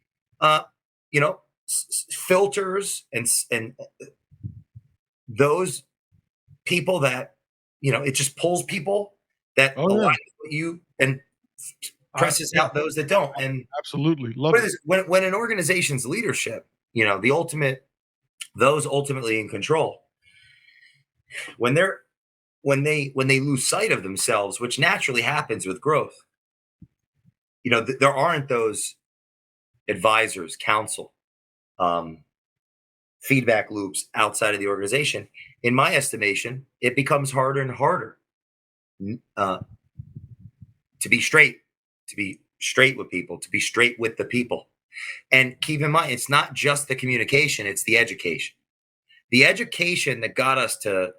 filters and those people that, it just pulls people that align with you and presses out those that don't. And absolutely love it. When an organization's leadership, those ultimately in control, when they lose sight of themselves, which naturally happens with growth, there aren't those advisors, counsel, feedback loops outside of the organization. In my estimation, it becomes harder and harder to be straight with people, to be straight with the people. And keep in mind, it's not just the communication, it's the education. The education that got us to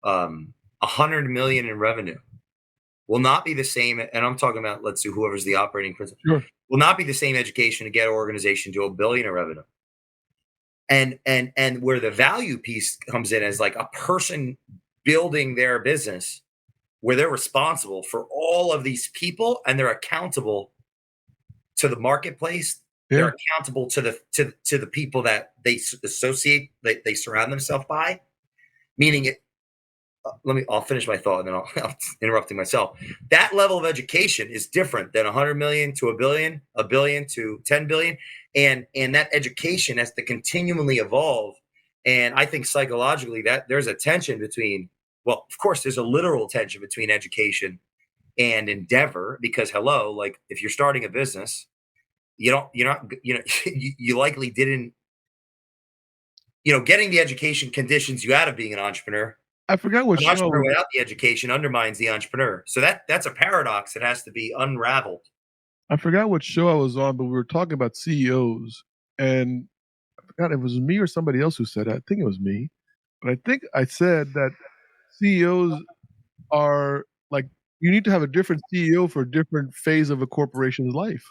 100 million in revenue will not be the same. And I'm talking about, let's see, whoever's the operating principal, sure, will not be the same education to get an organization to $1 billion in revenue. And where the value piece comes in as like a person building their business, where they're responsible for all of these people and they're accountable to the marketplace. Yeah. They're accountable to the people that they associate, that they surround themselves by. Meaning it. I'll finish my thought and then I'll interrupting myself. That level of education is different than 100 million to $1 billion, $1 billion to 10 billion. And that education has to continually evolve. And I think psychologically that there's a tension between, well, of course, there's a literal tension between education and endeavor, because like if you're starting a business, you likely didn't, getting the education conditions you out of being an entrepreneur. I forgot what show. Entrepreneur without the education undermines the entrepreneur. So that's a paradox that has to be unraveled. I forgot what show I was on, but we were talking about CEOs, and I forgot if it was me or somebody else who said it. I think it was me, but I think I said that CEOs are like, you need to have a different CEO for a different phase of a corporation's life.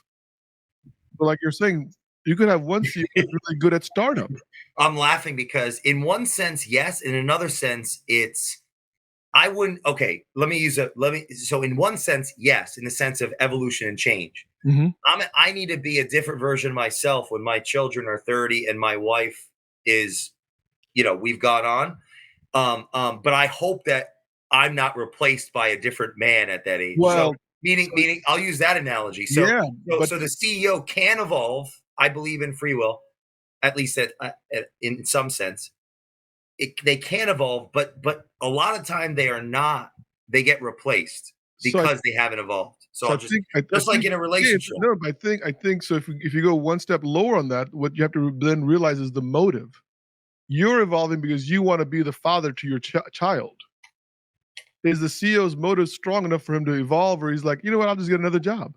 So like you're saying, you could have one CEO who's really good at startup. I'm laughing because in one sense, yes. In another sense, so in one sense, yes, in the sense of evolution and change. Mm-hmm. I need to be a different version of myself when my children are 30 and my wife is, we've gone on. But I hope that I'm not replaced by a different man at that age. Well, so, meaning I'll use that analogy. So, yeah, so the CEO can evolve. I believe in free will, at least in some sense. They can evolve, but a lot of time they are not. They get replaced because they haven't evolved. So I think in a relationship. No, but I think so. If you go one step lower on that, what you have to then realize is the motive. You're evolving because you want to be the father to your child. Is the CEO's motive strong enough for him to evolve, or he's like, you know what, I'll just get another job?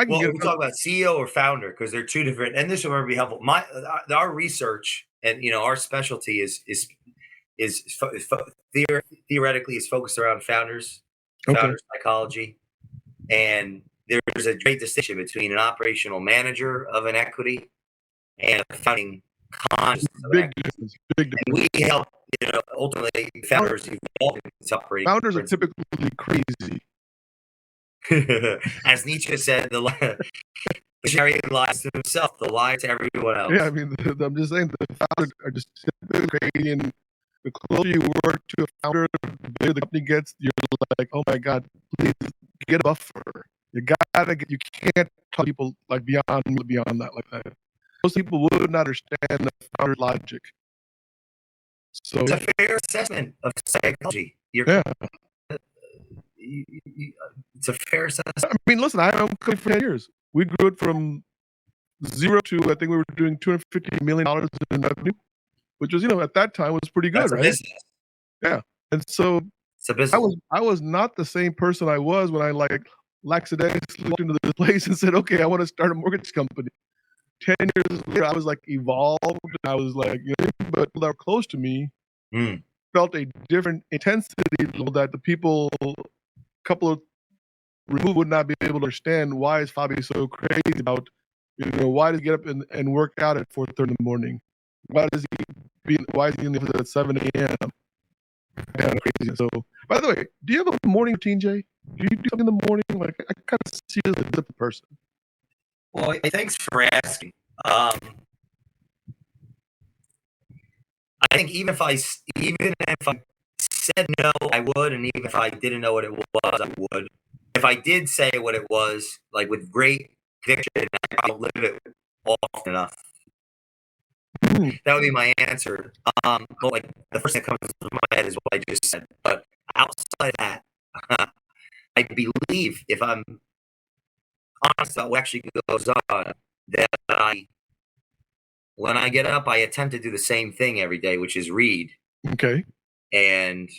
We talk about CEO or founder because they're two different, and this will be helpful. Our research and our specialty is theoretically is focused around founders psychology, and there's a great distinction between an operational manager of an equity and a founding conscious. Big difference. And we help ultimately founders evolve into operating. Founders are typically crazy. As Nietzsche said, the visionary lies to himself, the lie to everyone else. Yeah, I mean, I'm just saying the founders are just typically crazy, and the closer you work to a founder, the bigger the company gets. You're like, oh my God, please get a buffer. You can't tell people like beyond that like that. Most people would not understand the founder logic. So it's a fair assessment of psychology. It's a fair assessment. I mean, listen, I've owned company for 10 years. We grew it from zero to, I think we were doing $250 million in revenue, which was, at that time was pretty good, That's a right? business. Yeah. And so It's a business. I was not the same person I was when I lackadaisically walked into this place and said, okay, I want to start a mortgage company. 10 years later, I was evolved. I was but people that were close to me felt a different intensity level that the people a couple of removed would not be able to understand. Why is Fabi so crazy about, why does he get up and work out at 4:30 in the morning? Why is he in the office at 7 a.m.? Kind of crazy. So, by the way, do you have a morning routine, Jay? Do you do something in the morning? I kind of see you as a different person. Well, thanks for asking. I think even if I said no, I would, and even if I didn't know what it was, I would. If I did say what it was, with great conviction, I don't live it often enough. That would be my answer. But the first thing that comes to my head is what I just said. But outside of that, I believe, if I'm honest about what actually goes on, that when I get up, I attempt to do the same thing every day, which is read. Okay. And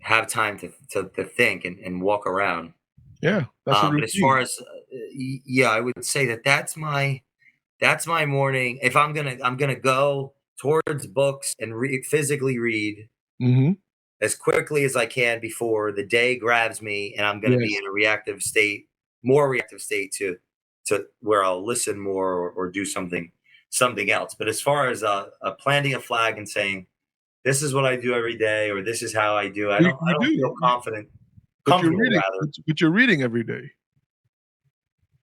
have time to think and walk around. Yeah, that's but as far as I would say that's my morning. If I'm gonna go towards books and physically read as quickly as I can before the day grabs me, and I'm gonna be in a more reactive state to where I'll listen more or do something else. But as far as planting a flag and saying, this is what I do every day, or this is how I do, I don't feel confident. But you're reading every day.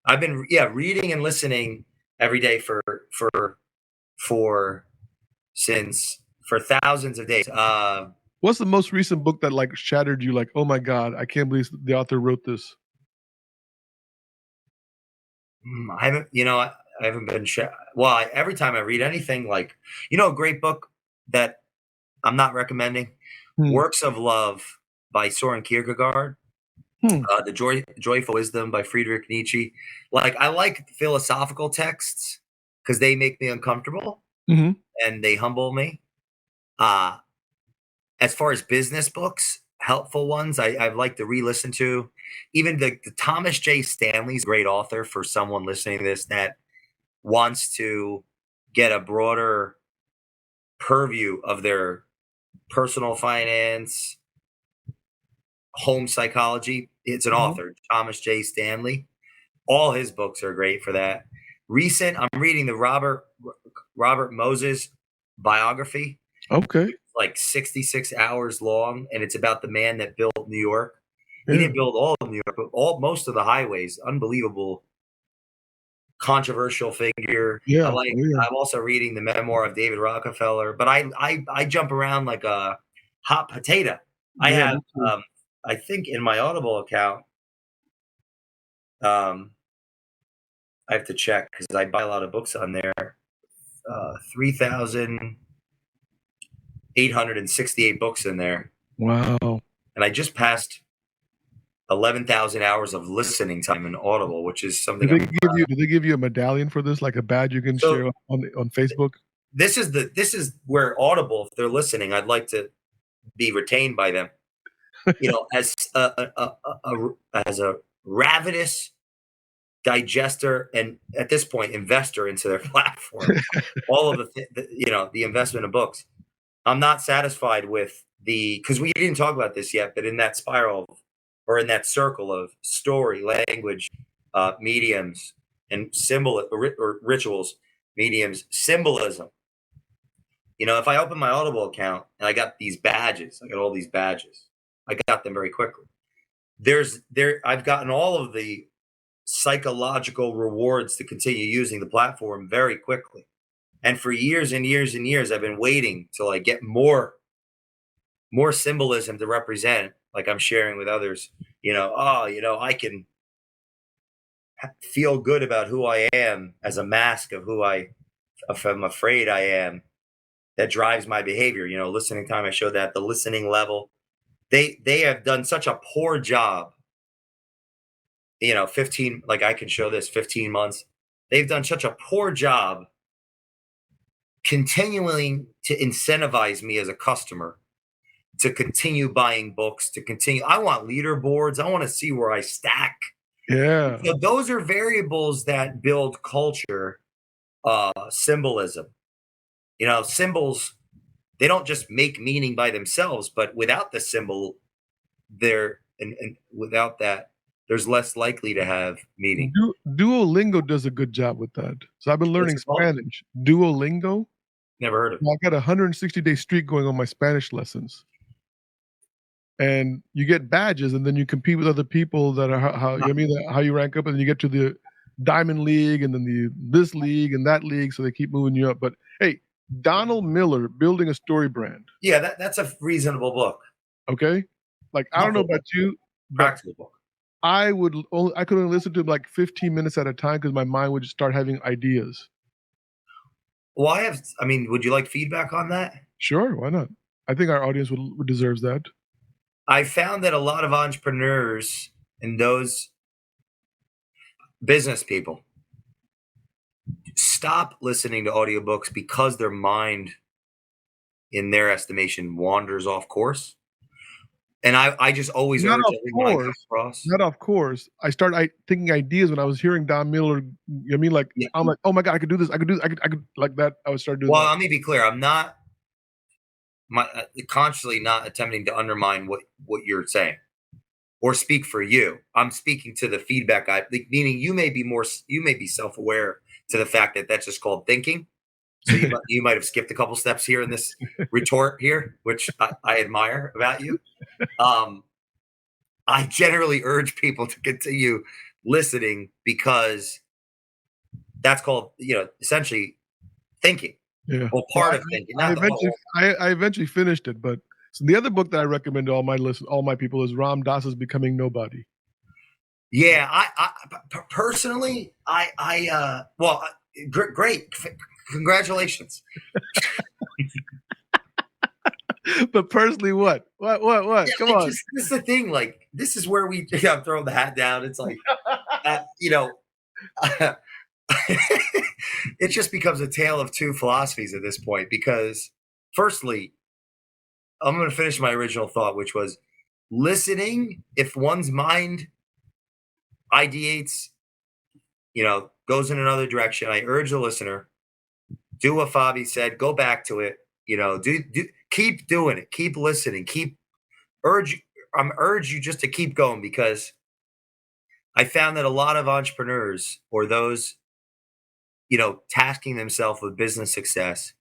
I've been reading and listening every day for thousands of days. What's the most recent book that shattered you? Oh my God, I can't believe the author wrote this. I haven't been. Well, every time I read anything, a great book that I'm not recommending, Works of Love by Soren Kierkegaard. The Joyful Wisdom by Friedrich Nietzsche. I like philosophical texts because they make me uncomfortable and they humble me. As far as business books, helpful ones, I've liked to re-listen to. Even the Thomas J. Stanley's a great author for someone listening to this that wants to get a broader purview of their personal finance, home psychology. It's an author, Thomas J. Stanley. All his books are great for that. Recent, I'm reading the Robert Moses biography. Okay. 66 hours long, and it's about the man that built New York. He didn't build all of New York, but most of the highways. Unbelievable, controversial figure. Yeah. I'm also reading the memoir of David Rockefeller, but I jump around like a hot potato. I have I think in my Audible account, I have to check because I buy a lot of books on there. 3,868 books in there. Wow. And I just passed 11,000 hours of listening time in Audible, which is something. Did they give you a medallion for this, like a badge you can share on Facebook? This is where Audible, if they're listening, I'd like to be retained by them. As a ravenous digester and at this point investor into their platform, all of the investment of books. I'm not satisfied with because we didn't talk about this yet, but in that spiral or in that circle of story, language, mediums, and symbol or rituals, mediums, symbolism. If I open my Audible account and I got these badges, I got all these badges. I got them very quickly. I've gotten all of the psychological rewards to continue using the platform very quickly. And for years and years and years, I've been waiting till I get more symbolism to represent, like I'm sharing with others. I can feel good about who I am as a mask of if I'm afraid I am. That drives my behavior. Listening time, I showed that the listening level they have done such a poor job. 15, like I can show this 15 months. They've done such a poor job continuing to incentivize me as a customer to continue buying books, to continue. I want leaderboards. I want to see where I stack. Yeah. So those are variables that build culture, symbolism. Symbols, they don't just make meaning by themselves, but without the symbol, and without that, there's less likely to have meaning. Duolingo does a good job with that. So I've been learning Spanish. Duolingo. Never heard of it. I got a 160-day streak going on my Spanish lessons. And you get badges, and then you compete with other people that are how you rank up, and then you get to the Diamond League, and then this league and that league, so they keep moving you up. But hey, Donald Miller, Building a Story Brand. Yeah, that's a reasonable book. Okay, like I don't know about you, practical book. I could only listen to like 15 minutes at a time because my mind would just start having ideas. Well, would you like feedback on that? Sure, why not? I think our audience would deserves that. I found that a lot of entrepreneurs and those business people stop listening to audiobooks because their mind, in their estimation, wanders off course. And I just always urge everyone to cross. Not off course. I started thinking ideas when I was hearing Don Miller. I'm like, oh my God, I could do this. I could like that. I would start doing. Well, let me be clear. I'm not consciously not attempting to undermine what you're saying or speak for you. I'm speaking to the feedback. Meaning you may be self-aware to the fact that that's just called thinking. So you might have skipped a couple steps here in this retort here, which I admire about you. I generally urge people to continue listening because that's called, essentially thinking. Yeah. Well, part of thinking. I eventually finished it, but so the other book that I recommend to all my people is Ram Dass's Becoming Nobody. Yeah, I personally, great, congratulations. But personally, what? Yeah, come on. This is the thing. Like, this is where I'm throwing the hat down. It's like, it just becomes a tale of two philosophies at this point. Because, firstly, I'm going to finish my original thought, which was listening. If one's mind ideates, goes in another direction, I urge the listener, do what Fabi said, go back to it, keep doing it, keep listening, urge you just to keep going, because I found that a lot of entrepreneurs or those, tasking themselves with business success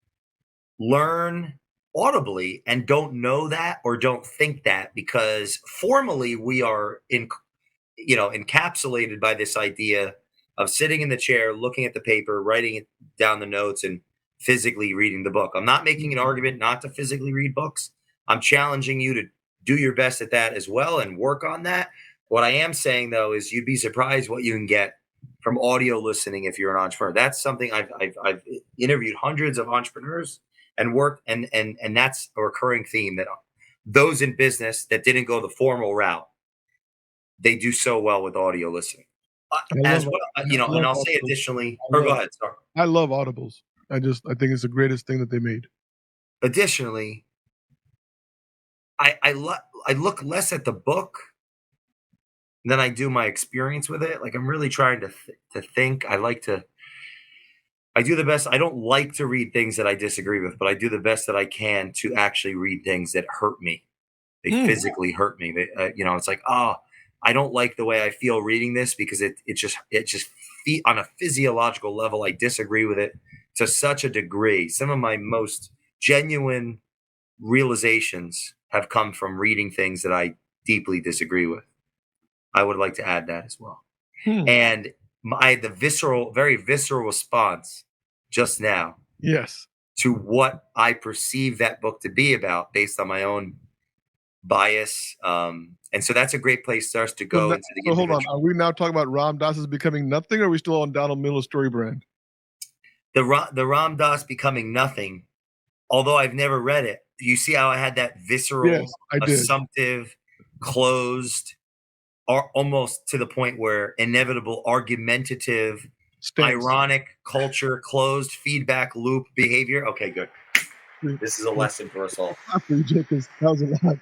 learn audibly and don't know that or don't think that, because formally we are encapsulated by this idea of sitting in the chair, looking at the paper, writing it down the notes, and physically reading the book. I'm not making an argument not to physically read books. I'm challenging you to do your best at that as well and work on that. What I am saying, though, is you'd be surprised what you can get from audio listening if you're an entrepreneur. That's something I've interviewed hundreds of entrepreneurs and worked, and that's a recurring theme, that those in business that didn't go the formal route, they do so well with audio listening. As well, and I'll say additionally, go ahead, sorry. I love audibles. I think it's the greatest thing that they made. Additionally, I look less at the book than I do my experience with it. Like, I'm really trying to think. I do the best. I don't like to read things that I disagree with, but I do the best that I can to actually read things that hurt me. They physically hurt me. It's like, I don't like the way I feel reading this, because it just on a physiological level, I disagree with it to such a degree. Some of my most genuine realizations have come from reading things that I deeply disagree with. I would like to add that as well. And I had the very visceral response just now. Yes. To what I perceive that book to be about based on my own bias. And so that's a great place for us to go into the hold on. Are we now talking about Ram Dass's Becoming Nothing, or are we still on Donald Miller's Story Brand? The Ram Dass Becoming Nothing, although I've never read it, you see how I had that visceral, Yes, I did. assumptive, closed, or almost to the point where inevitable, argumentative, Stance. ironic, culture, closed, feedback loop behavior. Okay, good. This is a lesson for us all. After you, Jacobs, that was a lot.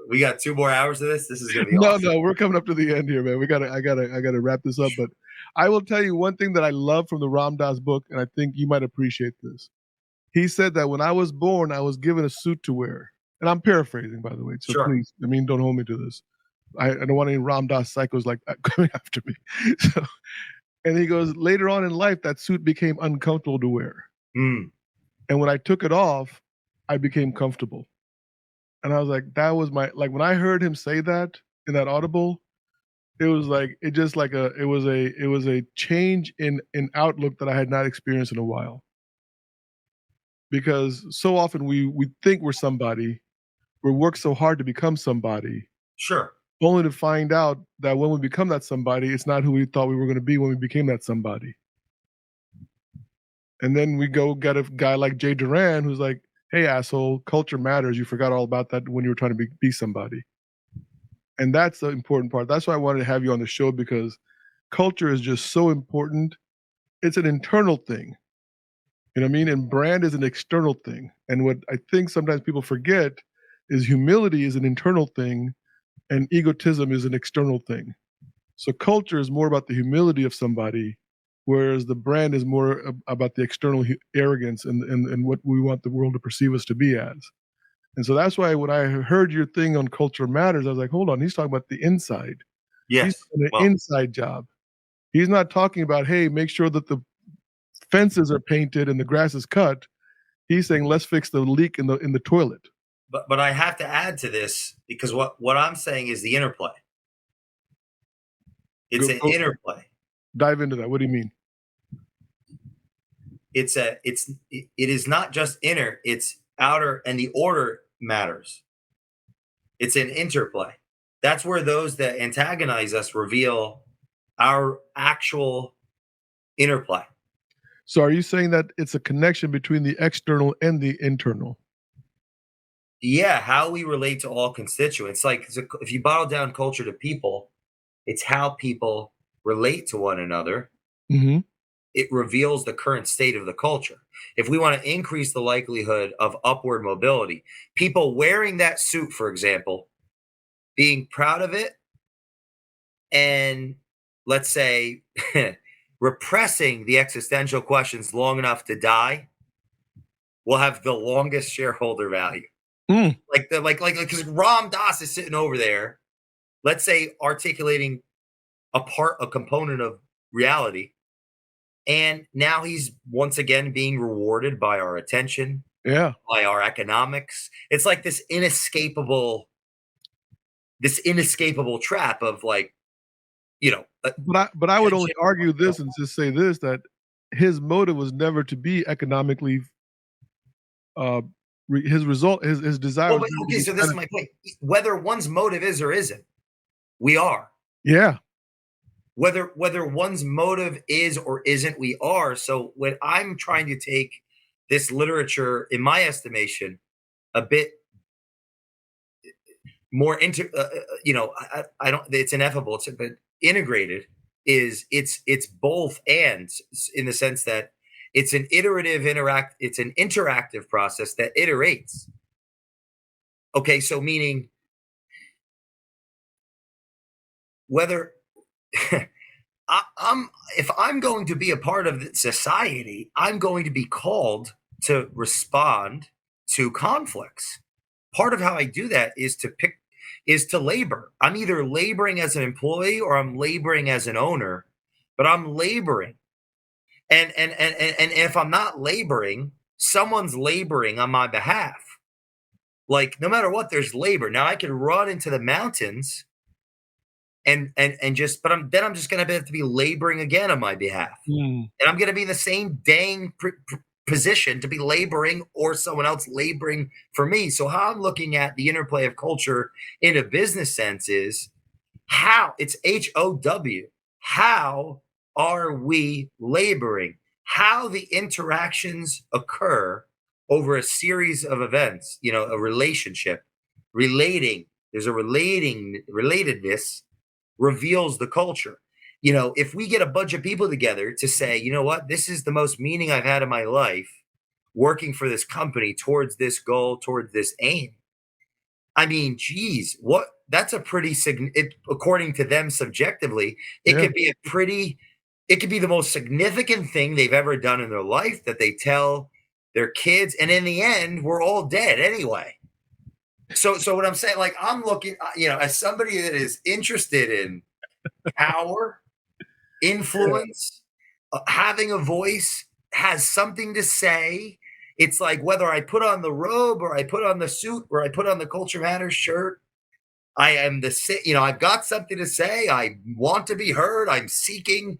We got 2 more hours of this. This is gonna be No, awesome. no, we're coming up to the end here, man. I gotta wrap this up. But I will tell you one thing that I love from the Ram Dass book, and I think you might appreciate this. He said that when I was born, I was given a suit to wear. And I'm paraphrasing, by the way. So Sure. please, don't hold me to this. I don't want any Ram Dass psychos like that coming after me. So, and he goes, later on in life, that suit became uncomfortable to wear. Mm. And when I took it off, I became comfortable. And I was like, that was when I heard him say that in that audible, it was like, it was a change in outlook that I had not experienced in a while. Because so often we think we're somebody, we work so hard to become somebody. Sure. Only to find out that when we become that somebody, it's not who we thought we were going to be when we became that somebody. And then we go get a guy like Jay Duran who's like, hey, asshole, culture matters. You forgot all about that when you were trying to be somebody. And that's the important part. That's why I wanted to have you on the show, because culture is just so important. It's an internal thing. You know what I mean? And brand is an external thing. And what I think sometimes people forget is humility is an internal thing and egotism is an external thing. So culture is more about the humility of somebody, whereas the brand is more about the external arrogance and what we want the world to perceive us to be as. And so that's why when I heard your thing on culture matters, I was like, hold on, he's talking about the inside. Yes. He's doing an inside job. He's not talking about, hey, make sure that the fences are painted and the grass is cut. He's saying, let's fix the leak in the toilet. But I have to add to this, because what I'm saying is the interplay. It's an interplay. Dive into that. What do you mean? It is not just inner, it's outer, and the order matters. It's an interplay. That's where those that antagonize us reveal our actual interplay. So are you saying that it's a connection between the external and the internal? Yeah, how we relate to all constituents. Like, if you bottle down culture to people, it's how people relate to one another. Mm-hmm. It reveals the current state of the culture. If we want to increase the likelihood of upward mobility, people wearing that suit, for example, being proud of it, and let's say repressing the existential questions long enough to die, will have the longest shareholder value. Mm. Because Ram Dass is sitting over there, let's say articulating a component of reality, and now he's once again being rewarded by our attention, by our economics. It's like this inescapable trap of, like, you know. But I would only argue this and just say this, that his motive was never to be economically. His desire. Well, okay, so this is my point. Whether one's motive is or isn't, we are. Yeah. Whether one's motive is or isn't, we are. So when I'm trying to take this literature, in my estimation, a bit more into, I don't. It's ineffable. But integrated it's both and, in the sense that it's an it's an interactive process that iterates. Okay, so meaning whether if I'm going to be a part of society, I'm going to be called to respond to conflicts. Part of how I do that is to labor. I'm either laboring as an employee or I'm laboring as an owner, but I'm laboring. And if I'm not laboring, someone's laboring on my behalf. Like, no matter what, there's labor. Now I can run into the mountains and just, but I'm just going to have to be laboring again on my behalf. And I'm going to be in the same dang position to be laboring, or someone else laboring for me. So how I'm looking at the interplay of culture in a business sense is how it's HOW. how are we laboring? How the interactions occur over a series of events, a relationship, relating, there's a relatedness reveals the culture. If we get a bunch of people together to say, you know what, this is the most meaning I've had in my life, working for this company towards this goal, towards this aim. I mean, geez, that's a pretty according to them subjectively, it could be it could be the most significant thing they've ever done in their life that they tell their kids. And in the end, we're all dead anyway. So what I'm saying, like, I'm looking, as somebody that is interested in power, influence, having a voice, has something to say. It's like whether I put on the robe or I put on the suit or I put on the Culture Matters shirt, I am I've got something to say. I want to be heard. I'm seeking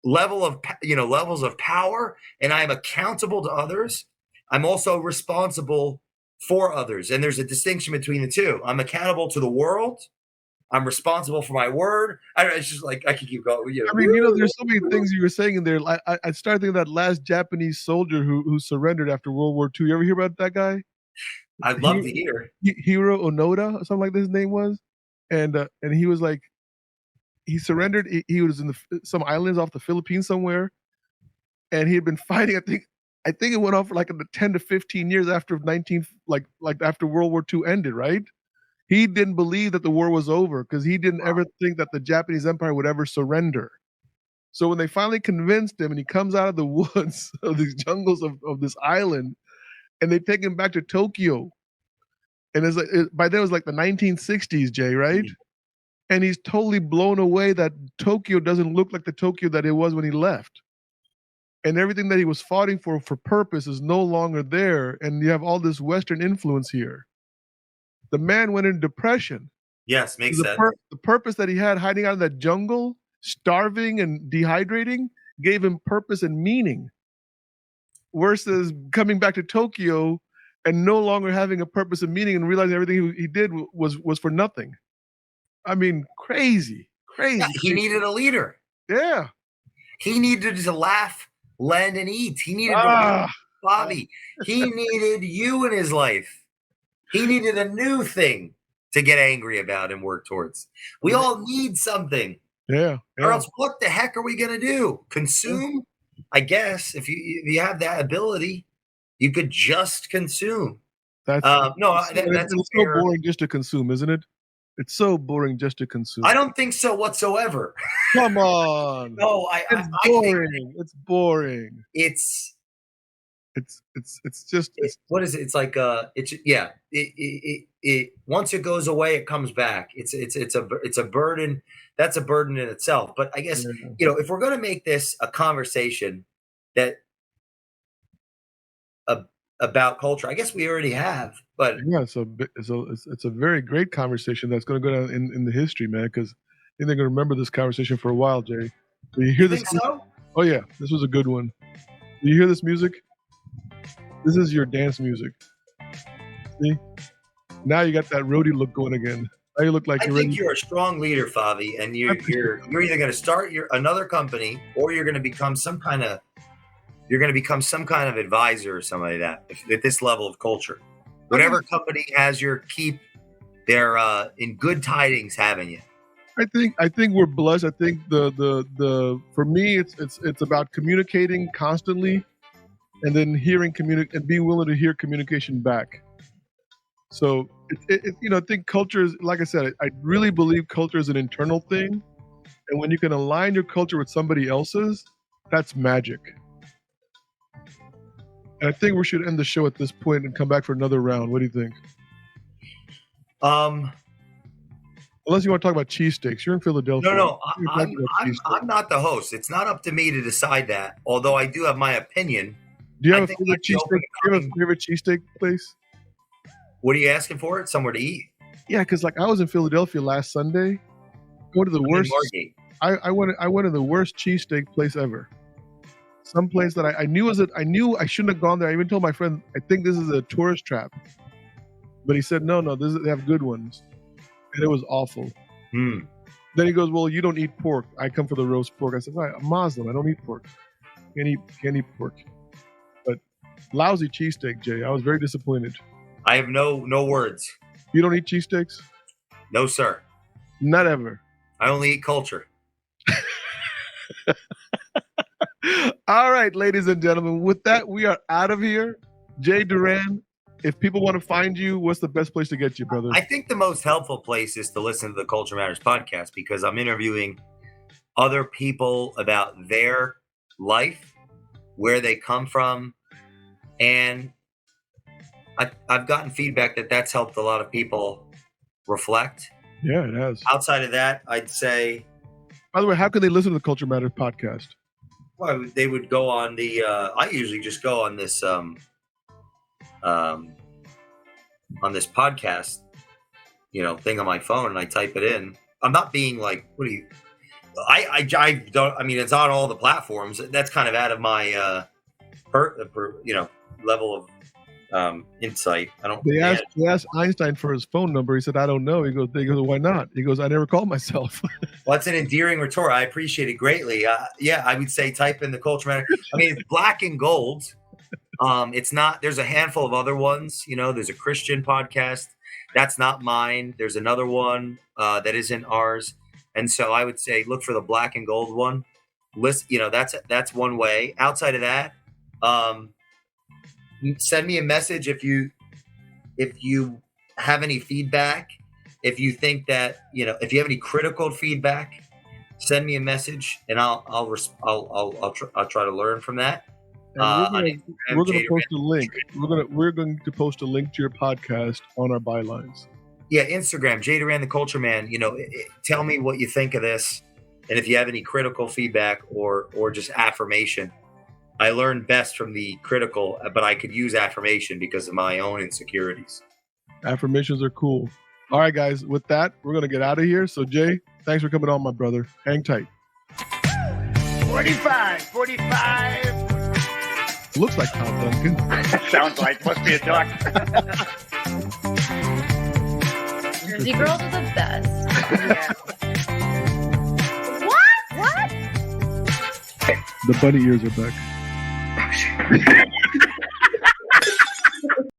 levels of power, and I'm accountable to others. I'm also responsible for others. And there's a distinction between the two. I'm accountable to the world. I'm responsible for my word. It's just like, I can keep going. I mean, there's so many things you were saying in there. I started thinking of that last Japanese soldier who surrendered after World War II. You ever hear about that guy? I'd love to hear. Hiro Onoda, or something like this his name was. And he was like, he surrendered. He was in some islands off the Philippines somewhere. And he had been fighting, I think it went on for like 10 to 15 years after after World War II ended, right? He didn't believe that the war was over because he didn't ever think that the Japanese Empire would ever surrender. So when they finally convinced him and he comes out of the woods of these jungles of this island, and they take him back to Tokyo, and by then it was like the 1960s, Jay, right? And he's totally blown away that Tokyo doesn't look like the Tokyo that it was when he left. And everything that he was fighting for purpose is no longer there. And you have all this Western influence here. The man went into depression. Yes, makes sense. The purpose that he had hiding out in that jungle, starving and dehydrating, gave him purpose and meaning. Versus coming back to Tokyo and no longer having a purpose and meaning and realizing everything he did was for nothing. I mean, crazy. Yeah, he needed a leader. Yeah. He needed to laugh, lend, and eat. He needed to Bobby. He needed you in his life. He needed a new thing to get angry about and work towards. We all need something. Yeah. Or else what the heck are we going to do? Consume? I guess if you have that ability, you could just consume. That's so boring just to consume, isn't it? It's so boring just to consume. I don't think so whatsoever. Come on. No, it's boring. It's boring. It's just what is it? It's like it once it goes away, it comes back. It's a burden. That's a burden in itself. But I guess if we're going to make this a conversation that about culture, I guess we already have. But yeah, it's a very great conversation that's going to go down in the history, man. Because I think they're going to remember this conversation for a while, Jay. Do you hear this? Think so? Oh yeah, this was a good one. Do you hear this music? This is your dance music. See? Now you got that roadie look going again. Now you look like you're a strong leader, Favi, and you're either going to start another company or you're going to become some kind of advisor or something like that at this level of culture. Whatever company has your keep, they're in good tidings having you. I think we're blessed. I think the for me it's about communicating constantly, and then and being willing to hear communication back. So I think culture is, like I said, I really believe culture is an internal thing, and when you can align your culture with somebody else's, that's magic. And I think we should end the show at this point and come back for another round. What do you think? Unless you want to talk about cheesesteaks. You're in Philadelphia. No, I'm not the host. It's not up to me to decide that, although I do have my opinion. Do you have a favorite cheesesteak? Do you have a favorite cheesesteak place? What are you asking for? Somewhere to eat? Yeah, because I was in Philadelphia last Sunday. Go to the worst. I went to the worst cheesesteak place ever. Some place that I knew I shouldn't have gone there. I even told my friend, I think this is a tourist trap. But he said, no, they have good ones. And it was awful. Then he goes, well, you don't eat pork. I come for the roast pork. I said, right, I'm Muslim. I don't eat pork. Can't eat pork. But lousy cheesesteak, Jay. I was very disappointed. I have no words. You don't eat cheesesteaks? No, sir. Not ever. I only eat culture. All right, ladies and gentlemen. With that, we are out of here. Jay Duran, if people want to find you, what's the best place to get you, brother? I think the most helpful place is to listen to the Culture Matters podcast because I'm interviewing other people about their life, where they come from, and I've gotten feedback that that's helped a lot of people reflect. Yeah, it has. Outside of that, I'd say. By the way, how can they listen to the Culture Matters podcast? Well, they would go on the. I usually just go on this podcast, thing on my phone, and I type it in. I'm not being like, what do you? I don't. I mean, it's on all the platforms. That's kind of out of my level of insight. I don't. They asked Einstein for his phone number. He said, "I don't know." He goes, "Why not?" He goes, "I never called myself." Well, that's an endearing retort. I appreciate it greatly. Yeah, I would say type in the Culture Matter. I mean, it's black and gold. It's not. There's a handful of other ones. There's a Christian podcast. That's not mine. There's another one that isn't ours. And so I would say look for the black and gold one. That's one way. Outside of that, send me a message if you have any feedback. If you think that if you have any critical feedback, send me a message and I'll try to learn from that. We're going to post a link. We're going to post a link to your podcast on our bylines. Yeah, Instagram, Jay Duran, the Culture Man. Tell me what you think of this, and if you have any critical feedback or just affirmation. I learn best from the critical, but I could use affirmation because of my own insecurities. Affirmations are cool. All right, guys. With that, we're going to get out of here. So, Jay, thanks for coming on, my brother. Hang tight. 45. Looks like Tom Duncan. Sounds like, must be a duck. Jersey girls are the best. What? The bunny ears are back.